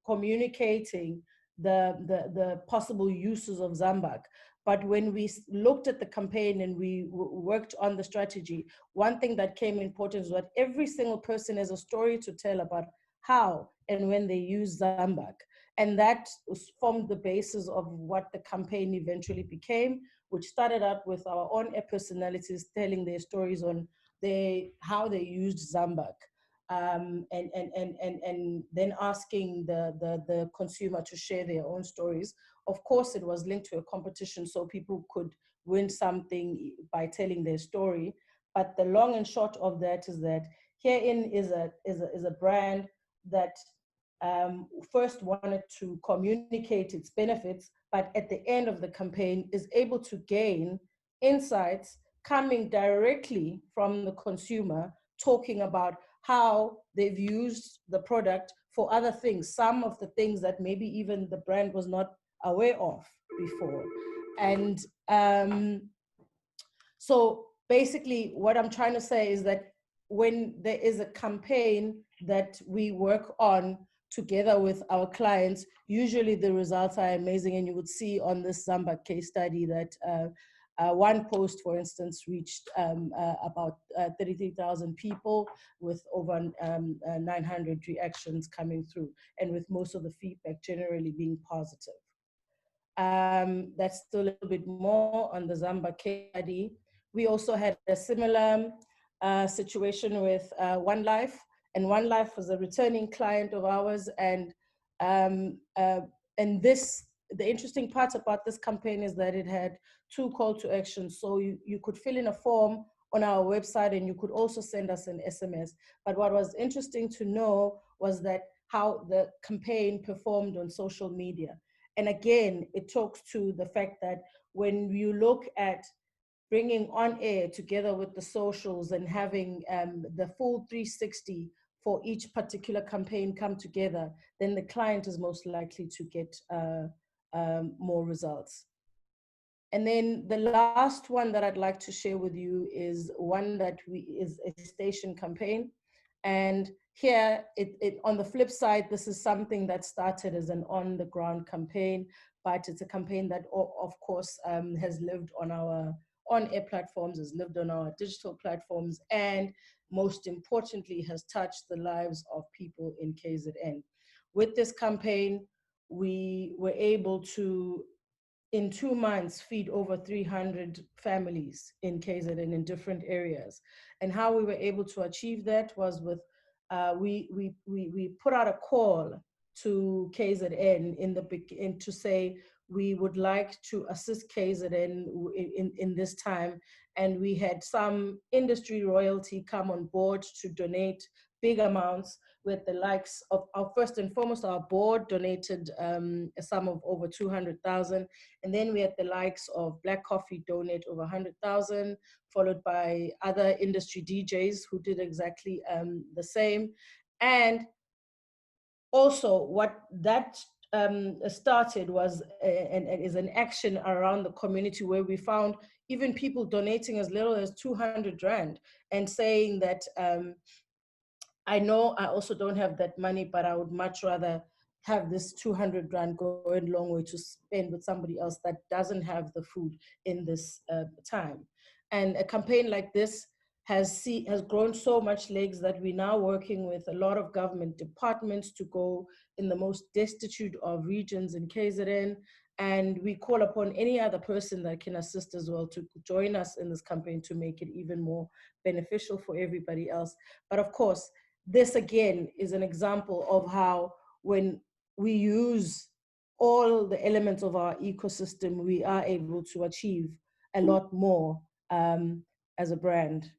communicating the possible uses of Zambak. But when we looked at the campaign and we worked on the strategy, one thing that came important is that every single person has a story to tell about how and when they use Zambak. And that formed the basis of what the campaign eventually became, which started out with our own personalities telling their stories on how they used Zambak. And then asking the consumer to share their own stories. Of course, it was linked to a competition so people could win something by telling their story. But the long and short of that is that herein is a brand that first wanted to communicate its benefits, but at the end of the campaign is able to gain insights coming directly from the consumer, talking about how they've used the product for other things, some of the things that maybe even the brand was not aware of before. And so basically what I'm trying to say is that when there is a campaign that we work on together with our clients, usually the results are amazing. And you would see on this Zambak case study that one post, for instance, reached about 33,000 people with over 900 reactions coming through, and with most of the feedback generally being positive. That's still a little bit more on the Zambak case study. We also had a similar situation with One Life, and One Life was a returning client of ours. And the interesting part about this campaign is that it had 2 call to actions. So you could fill in a form on our website, and you could also send us an SMS. But what was interesting to know was that how the campaign performed on social media. And again, it talks to the fact that when you look at bringing on air together with the socials and having the full 360 for each particular campaign come together, then the client is most likely to get more results. And then the last one that I'd like to share with you is one that is a station campaign. And here, on the flip side, this is something that started as an on-the-ground campaign, but it's a campaign that, of course, has lived on our on-air platforms, has lived on our digital platforms, and most importantly, has touched the lives of people in KZN. With this campaign, we were able to, in 2 months, feed over 300 families in KZN in different areas. And how we were able to achieve that was with, we put out a call to KZN to say we would like to assist KZN in this time. And we had some industry royalty come on board to donate big amounts, with the likes of our, first and foremost, our board donated a sum of over 200,000. And then we had the likes of Black Coffee donate over 100,000, followed by other industry DJs who did exactly the same. And also what that started was is an action around the community, where we found even people donating as little as 200 Rand and saying that, I know I also don't have that money, but I would much rather have this 200 Rand go a long way to spend with somebody else that doesn't have the food in this time. And a campaign like this has grown so much legs that we're now working with a lot of government departments to go in the most destitute of regions in KZN. And we call upon any other person that can assist as well to join us in this campaign to make it even more beneficial for everybody else. But of course, this again is an example of how when we use all the elements of our ecosystem, we are able to achieve a lot more as a brand.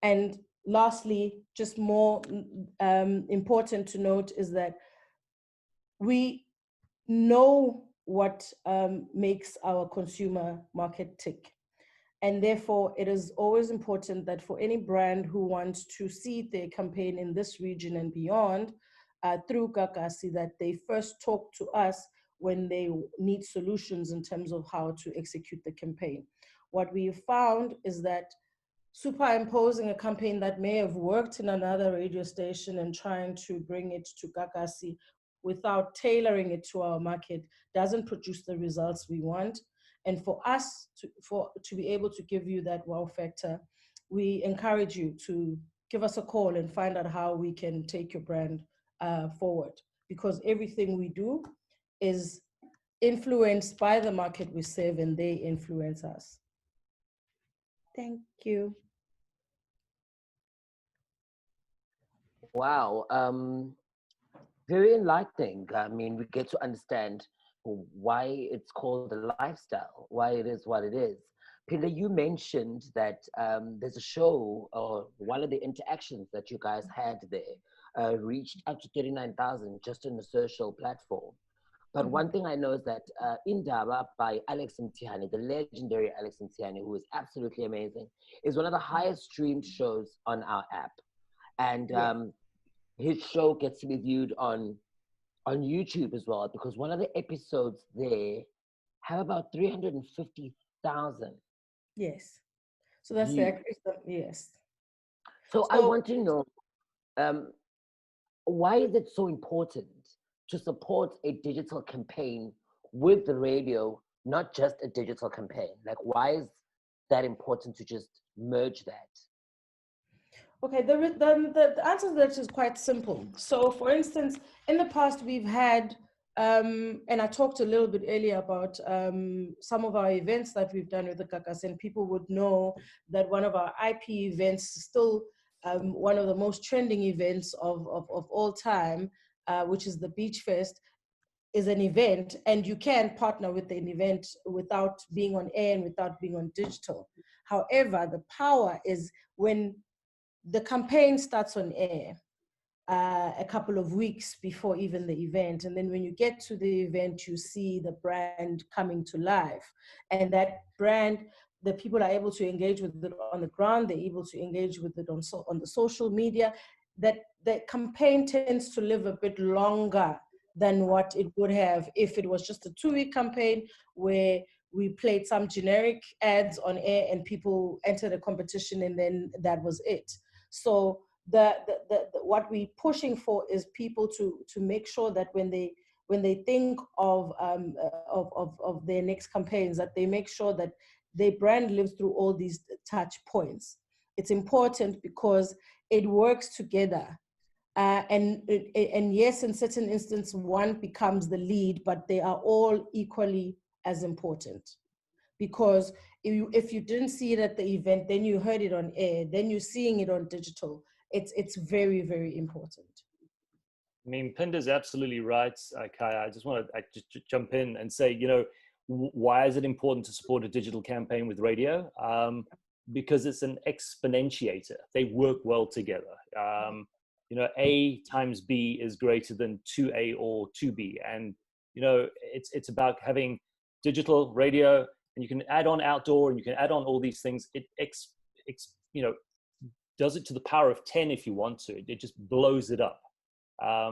And lastly, just more important to note is that we know what makes our consumer market tick. And therefore, it is always important that for any brand who wants to seed their campaign in this region and beyond, through Gagasi, that they first talk to us when they need solutions in terms of how to execute the campaign. What we have found is that superimposing a campaign that may have worked in another radio station and trying to bring it to Kakasii without tailoring it to our market doesn't produce the results we want. And for us to be able to give you that wow factor, we encourage you to give us a call and find out how we can take your brand forward, because everything we do is influenced by the market we serve, and they influence us. Thank you. Wow. Very enlightening. I mean, we get to understand why it's called a lifestyle, why it is what it is. Peter, you mentioned that there's a show, or one of the interactions that you guys had there reached up to 39,000 just on the social platform. But one thing I know is that Indaba by Alex Mtihani, the legendary Alex Mtihani, who is absolutely amazing, is one of the highest streamed shows on our app. And his show gets to be viewed on YouTube as well, because one of the episodes there have about 350,000 Yes. So that's views. yes. So I want to know, why is it so important to support a digital campaign with the radio, not just a digital campaign? Like, why is that important to just merge that? Okay, the answer to that is quite simple. So, for instance, in the past, we've had, and I talked a little bit earlier about some of our events that we've done with the Kakasii, and people would know that one of our IP events is still one of the most trending events of all time, which is the Beach Fest, is an event, and you can partner with an event without being on air and without being on digital. However, the power is when the campaign starts on air a couple of weeks before even the event. And then when you get to the event, you see the brand coming to life. And that brand, the people are able to engage with it on the ground, they're able to engage with it on the social media. That campaign tends to live a bit longer than what it would have if it was just a 2-week campaign where we played some generic ads on air and people entered a competition and then that was it. So what we're pushing for is people to make sure that when they think of their next campaigns, that they make sure that their brand lives through all these touch points. It's important because it works together. And yes, in certain instances, one becomes the lead, but they are all equally as important. Because if you didn't see it at the event, then you heard it on air, then you're seeing it on digital. It's very, very important. I mean, Pinda's absolutely right, Kaya. I just want to just jump in and say, you know, why is it important to support a digital campaign with radio? Because it's an exponentiator. They work well together. You know, A times B is greater than 2A or 2B. And, you know, it's about having digital radio, and you can add on outdoor, and you can add on all these things. It you know, does it to the power of 10 if you want to. It just blows it up. I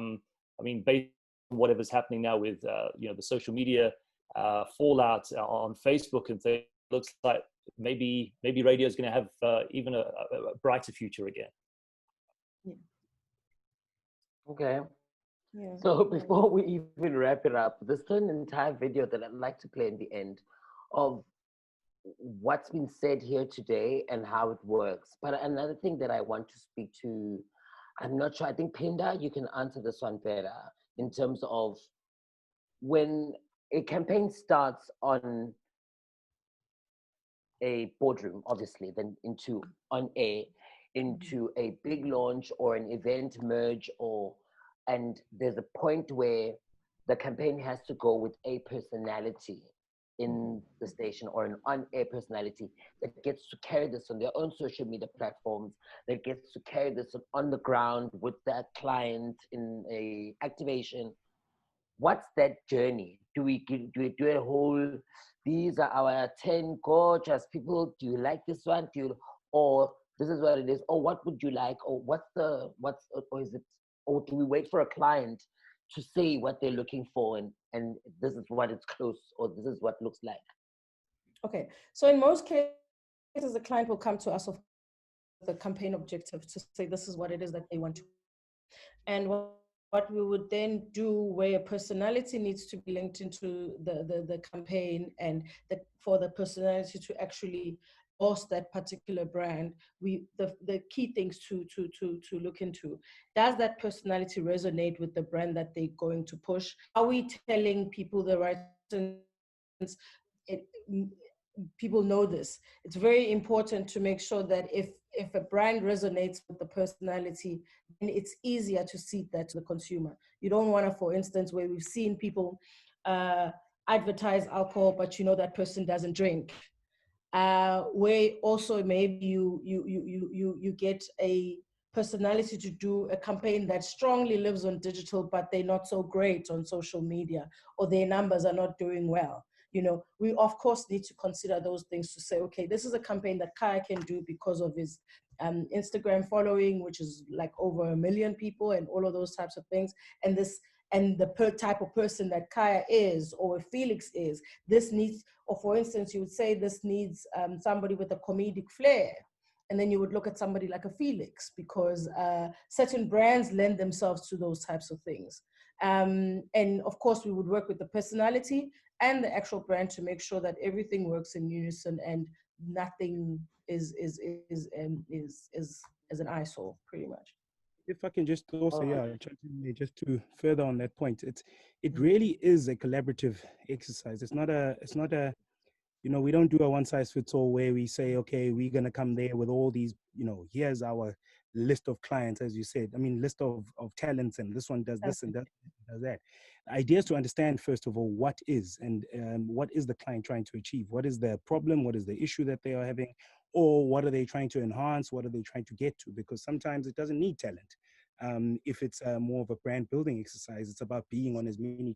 mean, based on whatever's happening now with you know, the social media fallout on Facebook and things, looks like maybe radio is going to have even a brighter future again. Yeah. Okay. Yeah. So before we even wrap it up, there's an entire video that I'd like to play in the end of what's been said here today and how it works. But another thing that I want to speak to, I'm not sure, I think Pinda, you can answer this one better, in terms of when a campaign starts on a boardroom, obviously, then into on air, into a big launch or an event merge, and there's a point where the campaign has to go with a personality in the station, or an on-air personality that gets to carry this on their own social media platforms, that gets to carry this on the ground with that client in a activation. What's that journey? Do we do a whole, these are our 10 gorgeous people, do you like this one, or this is what it is, or what would you like, or or is it, or do we wait for a client to say what they're looking for, and this is what it's close, or this is what looks like? Okay, so in most cases, the client will come to us with the campaign objective to say this is what it is that they want to. And what we would then do, where personality needs to be linked into the campaign, and for the personality to actually endorse that particular brand, the key things to look into: does that personality resonate with the brand that they're going to push? Are we telling people the right things? It, people know this. It's very important to make sure that if a brand resonates with the personality, then it's easier to seed that to the consumer. You don't want to, for instance, where we've seen people advertise alcohol, but you know that person doesn't drink. Where also maybe you get a personality to do a campaign that strongly lives on digital, but they're not so great on social media, or their numbers are not doing well. You know, we of course need to consider those things to say, okay, this is a campaign that Kaya can do because of his Instagram following, which is like over 1 million people, and all of those types of things. And the type of person that Kaya is, or Felix is, this needs, or for instance, you would say this needs somebody with a comedic flair. And then you would look at somebody like a Felix, because certain brands lend themselves to those types of things. And of course, we would work with the personality and the actual brand to make sure that everything works in unison and nothing is an eyesore, pretty much. If I can just also, All right. just to further on that point, it really is a collaborative exercise. It's not a we don't do a one size fits all where we say, okay, we're going to come there with all these, here's our list of clients, as you said. I mean, list of talents, and this one does this and that does that. The idea is to understand, first of all, what is, and what is the client trying to achieve? What is the problem? What is the issue that they are having? Or what are they trying to enhance? What are they trying to get to? Because sometimes it doesn't need talent. If it's more of a brand building exercise, it's about being on as many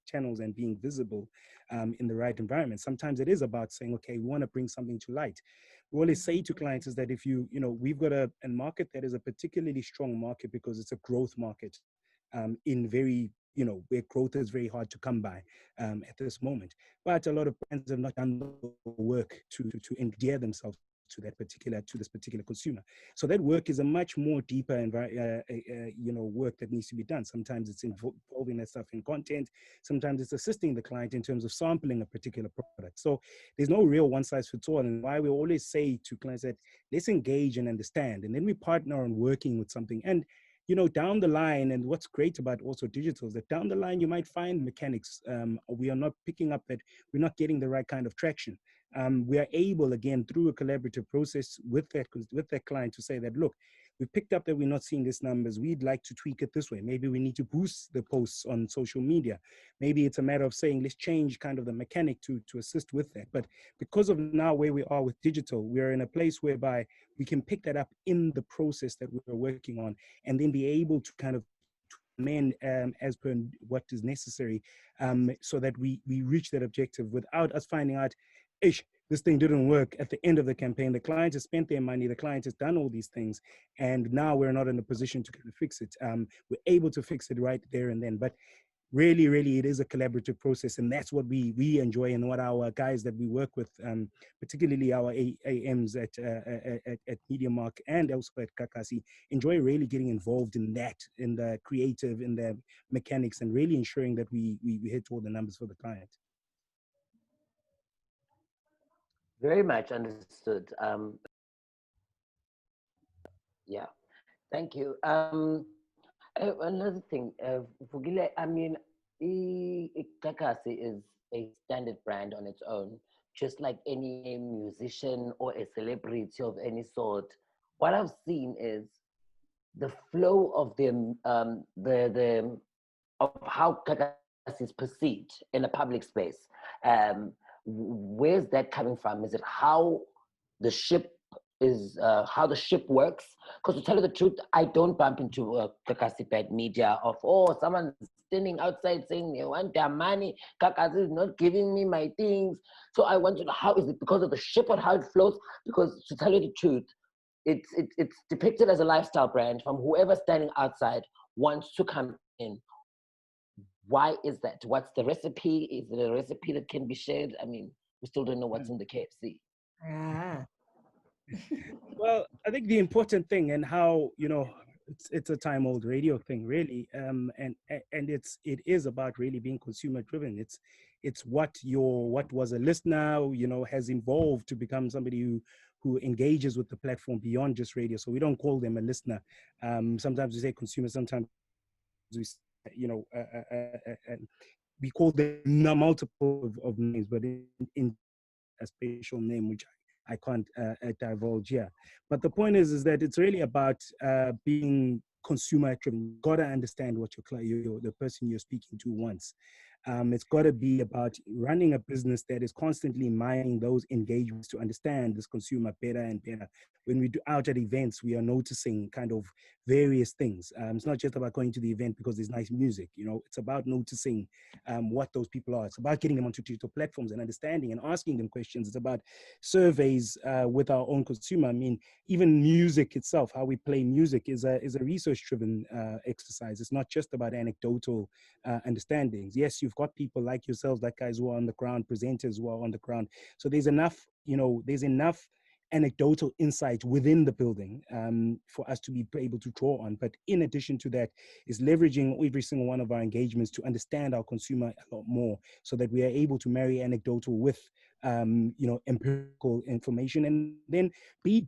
channels and being visible in the right environment. Sometimes it is about saying, okay, we want to bring something to light. We always say to clients is that if we've got a market that is a particularly strong market because it's a growth market in very, where growth is very hard to come by at this moment. But a lot of brands have not done the work to endear themselves to this particular consumer. So that work is a much more deeper work that needs to be done. Sometimes it's involving that stuff in content. Sometimes it's assisting the client in terms of sampling a particular product. So there's no real one size fits all. And why we always say to clients that let's engage and understand, and then we partner on working with something. And down the line, and what's great about also digital is that down the line, you might find mechanics. We are not picking up that we're not getting the right kind of traction. We are able, again, through a collaborative process with that client to say that, look, we picked up that we're not seeing these numbers. We'd like to tweak it this way. Maybe we need to boost the posts on social media. Maybe it's a matter of saying, let's change kind of the mechanic to assist with that. But because of now where we are with digital, we are in a place whereby we can pick that up in the process that we're working on, and then be able to kind of amend as per what is necessary, so that we reach that objective without us finding out, this thing didn't work at the end of the campaign. The client has spent their money, the client has done all these things, and now we're not in a position to kind of fix it. We're able to fix it right there and then. But really, really, it is a collaborative process, and that's what we enjoy, and what our guys that we work with, particularly our AMs at MediaMark and also at Kakasii, enjoy really getting involved in that, in the creative, in the mechanics, and really ensuring that we hit all the numbers for the client. Very much understood. Yeah, thank you. Another thing, Vukile, I mean, Kakasii is a standard brand on its own, just like any musician or a celebrity of any sort. What I've seen is the flow of the of how Kakasii is perceived in a public space. Where's that coming from? Is it how the ship how the ship works? Because to tell you the truth, I don't bump into Kakasii bad media of, someone standing outside saying they want their money, Kakasii is not giving me my things. So I want to know, how is it because of the ship or how it flows? Because to tell you the truth, it's depicted as a lifestyle brand from whoever standing outside wants to come in. Why is that? What's the recipe? Is it a recipe that can be shared? I mean, we still don't know what's in the KFC. Ah. Well, I think the important thing, and how, it's a time old radio thing, really. And it is about really being consumer driven. It's what was a listener, has evolved to become somebody who engages with the platform beyond just radio. So we don't call them a listener. Sometimes we say consumer, sometimes we say, we call them multiple of names, but in a special name, which I can't divulge here. But the point is that it's really about being consumer driven. You got to understand what the person you're speaking to wants. It's got to be about running a business that is constantly mining those engagements to understand this consumer better and better. When we do out at events, we are noticing kind of various things. It's not just about going to the event because there's nice music. It's about noticing what those people are. It's about getting them onto digital platforms and understanding and asking them questions. It's about surveys with our own consumer. I mean, even music itself, how we play music is a research-driven exercise. It's not just about anecdotal understandings. Yes, you've got people like yourselves, like guys who are on the ground, presenters who are on the ground. So there's enough anecdotal insight within the building for us to be able to draw on. But in addition to that, is leveraging every single one of our engagements to understand our consumer a lot more, so that we are able to marry anecdotal with empirical information, and then be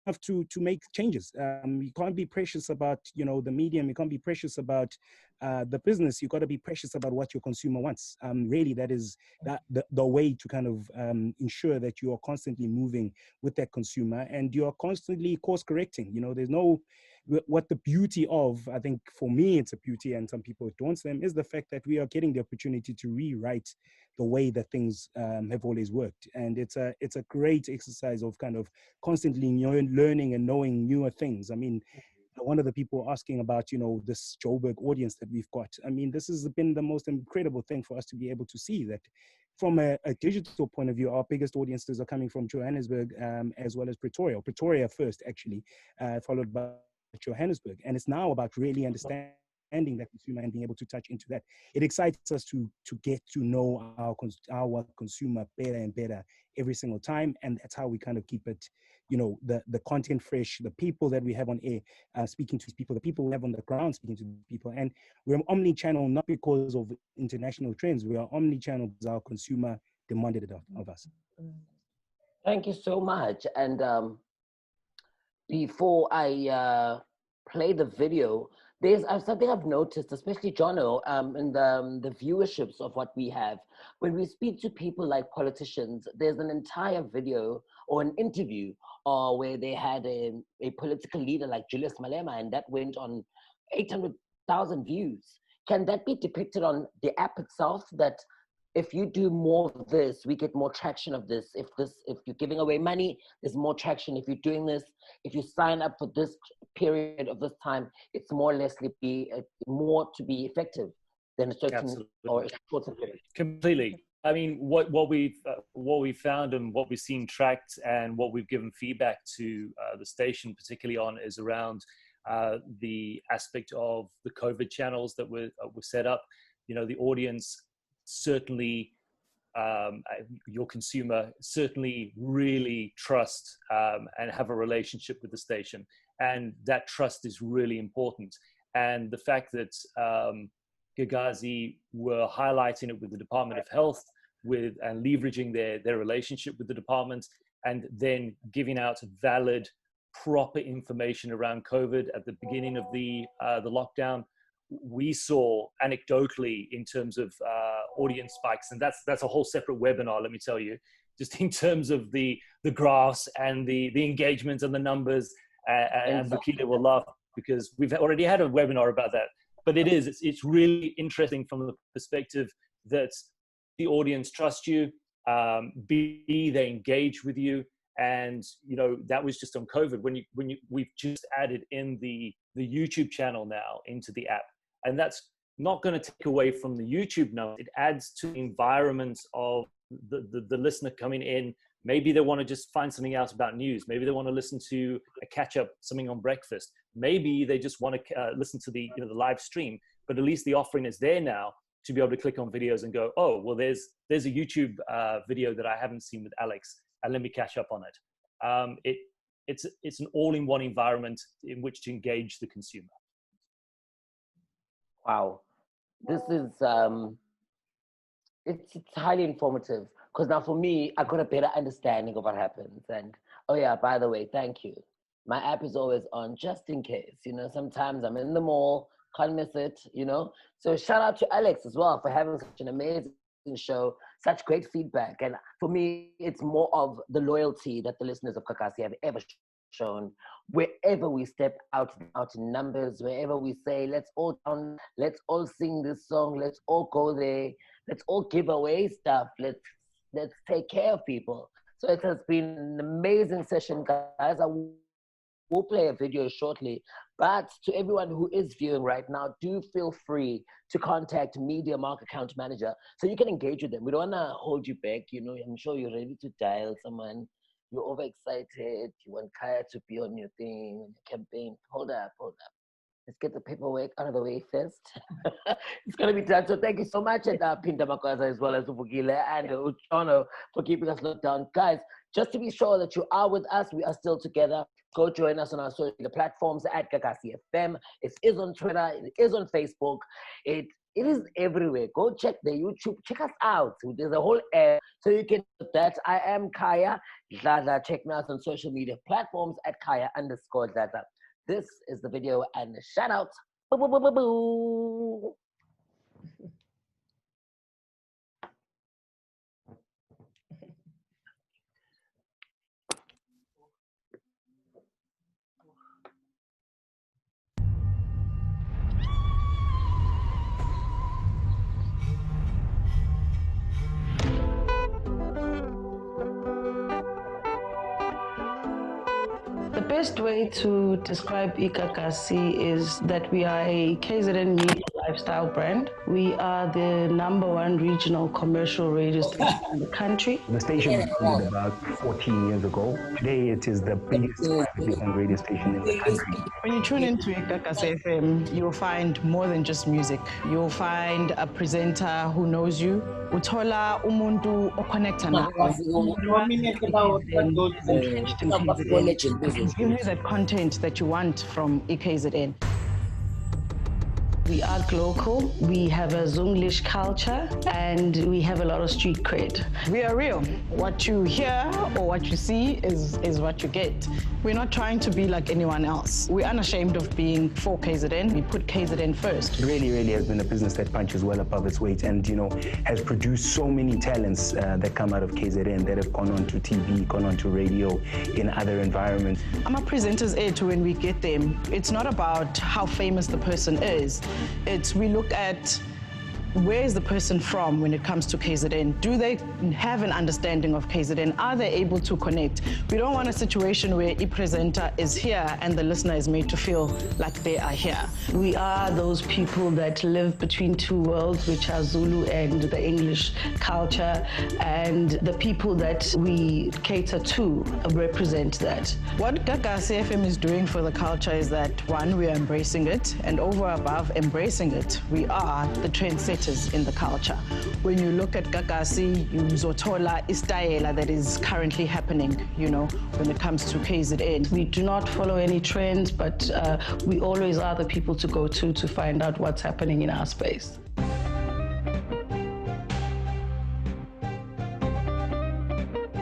have to make changes. You can't be precious about the medium. You can't be precious about the business. You got to be precious about what your consumer wants. Really, that is the way to kind of ensure that you are constantly moving with that consumer, and you are constantly course correcting. There's no what the beauty of, I think for me it's a beauty, and some people it daunts them, is the fact that we are getting the opportunity to rewrite the way that things have always worked. And it's a great exercise of kind of constantly learning and knowing newer things. I mean, one of the people asking about, this Joburg audience that we've got. I mean, this has been the most incredible thing for us to be able to see that from a digital point of view, our biggest audiences are coming from Johannesburg as well as Pretoria. Pretoria first, actually, followed by Johannesburg. And it's now about really understanding that consumer and being able to touch into that. It excites us to get to know our consumer better and better every single time, and that's how we kind of keep it, the content fresh, the people that we have on air speaking to people, the people we have on the ground speaking to people. And we're omni-channel not because of international trends. We are omni-channel because our consumer demanded it of us. Thank you so much. And before I play the video, there's something I've noticed, especially Jono, in the viewerships of what we have. When we speak to people like politicians, there's an entire video or an interview where they had a political leader like Julius Malema, and that went on 800,000 views. Can that be depicted on the app itself, that if you do more of this, we get more traction of this? If you're giving away money, there's more traction. If you're doing this, if you sign up for this period of this time, it's more to be effective than a certain Absolutely. or a shorter period. Completely. I mean, what we've found and what we've seen tracked and what we've given feedback to the station particularly on is around the aspect of the COVID channels that were set up. The audience certainly, your consumer certainly really trust and have a relationship with the station, and that trust is really important. And the fact that Gagasi were highlighting it with the Department of Health, and leveraging their relationship with the department, and then giving out valid, proper information around COVID at the beginning of the lockdown, we saw anecdotally in terms of audience spikes, and that's a whole separate webinar, let me tell you, just in terms of the graphs and the engagement and the numbers. And Vukile will laugh because we've already had a webinar about that. But it's really interesting from the perspective that the audience trust you, B, they engage with you. And that was just on COVID. We've just added in the YouTube channel now into the app, and that's not going to take away from the YouTube number. It adds to the environment of the listener coming in. Maybe they want to just find something else about news. Maybe they want to listen to a catch up, something on breakfast. Maybe they just want to listen to the live stream. But at least the offering is there now to be able to click on videos and go, oh, well, there's a YouTube video that I haven't seen with Alex, and let me catch up on it. it's an all-in-one environment in which to engage the consumer. Wow, this is it's highly informative, because now for me, I got a better understanding of what happens. And oh yeah, by the way, thank you. My app is always on just in case. You know, sometimes I'm in the mall, can't miss it. You know, so shout out to Alex as well for having such an amazing show, such great feedback. And for me, it's more of the loyalty that the listeners of Kakasii have ever shown. Wherever we step out in numbers, wherever we say, let's all down, let's all sing this song, let's all go there, let's all give away stuff, let's take care of people. So it has been an amazing session, guys. I will play a video shortly, but to everyone who is viewing right now, do feel free to contact Media Mark Account Manager so you can engage with them. We don't want to hold you back. You know, I'm sure you're ready to dial someone. You're overexcited. You want Kaya to be on your thing, your campaign. Hold up. Let's get the paperwork out of the way first. It's going to be done. So thank you so much, and Pinda Makwaza, as well as Uvugile and Uchono, for keeping us locked down. Guys, just to be sure that you are with us, we are still together. Go join us on our social media platforms at Gagasi FM. It is on Twitter. It is on Facebook. It is everywhere. Go check the YouTube. Check us out. There's a whole app, so you can do that. I am Kaya Dlala. Check me out on social media platforms at Kaya_Dlala. This is the video and the shout out. Boo, boo, boo, boo, boo. The best way to describe Kakasii is that we are a KZN media lifestyle brand. We are the #1 regional commercial radio station in the country. The station was founded about 14 years ago. Today it is the biggest privately owned radio station in the country. When you tune into Kakasii FM, you'll find more than just music. You'll find a presenter who knows you. Uthola umuntu oconnecta give you that content that you want from KZN. We are local, we have a Zunglish culture, and we have a lot of street cred. We are real. What you hear or what you see is what you get. We're not trying to be like anyone else. We're unashamed of being for KZN. We put KZN first. It really, really has been a business that punches well above its weight and, you know, has produced so many talents that come out of KZN that have gone on to TV, gone on to radio in other environments. I'm a presenter's aid to when we get them. It's not about how famous the person is. We look at where is the person from when it comes to KZN? Do they have an understanding of KZN? Are they able to connect? We don't want a situation where a presenter is here and the listener is made to feel like they are here. We are those people that live between two worlds, which are Zulu and the English culture, and the people that we cater to represent that. What Kakasii FM is doing for the culture is that, one, we are embracing it, and over above embracing it, we are the trendsetters in the culture. When you look at Gagasi, you zothola istayela that is currently happening, you know, when it comes to KZN. We do not follow any trends, but we always are the people to go to find out what's happening in our space.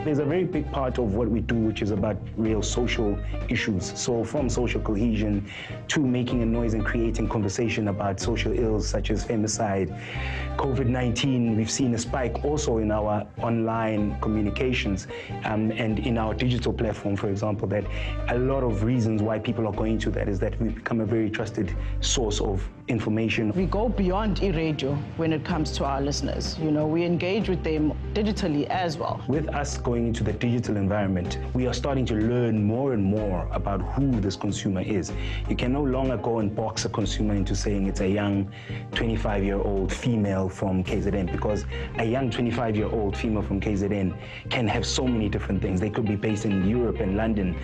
There's a very big part of what we do, which is about real social issues. So from social cohesion to making a noise and creating conversation about social ills such as femicide, COVID-19, we've seen a spike also in our online communications and in our digital platform, for example, that a lot of reasons why people are going to that is that we've become a very trusted source of information. We go beyond e-radio when it comes to our listeners. You know, we engage with them digitally as well. With us going into the digital environment, we are starting to learn more and more about who this consumer is. You can no longer go and box a consumer into saying it's a young 25-year-old female from KZN, because a young 25-year-old female from KZN can have so many different things. They could be based in Europe and London,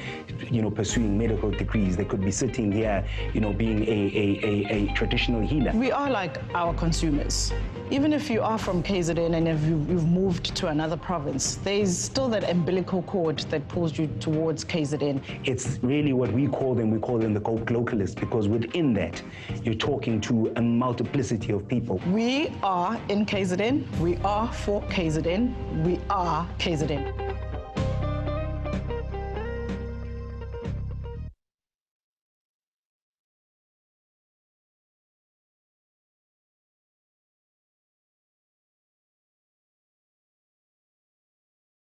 you know, pursuing medical degrees. They could be sitting here, you know, being a traditional traditional healer. We are like our consumers. Even if you are from KZN and if you've moved to another province, there's still that umbilical cord that pulls you towards KZN. It's really what we call them the localists, because within that, you're talking to a multiplicity of people. We are in KZN, we are for KZN, we are KZN.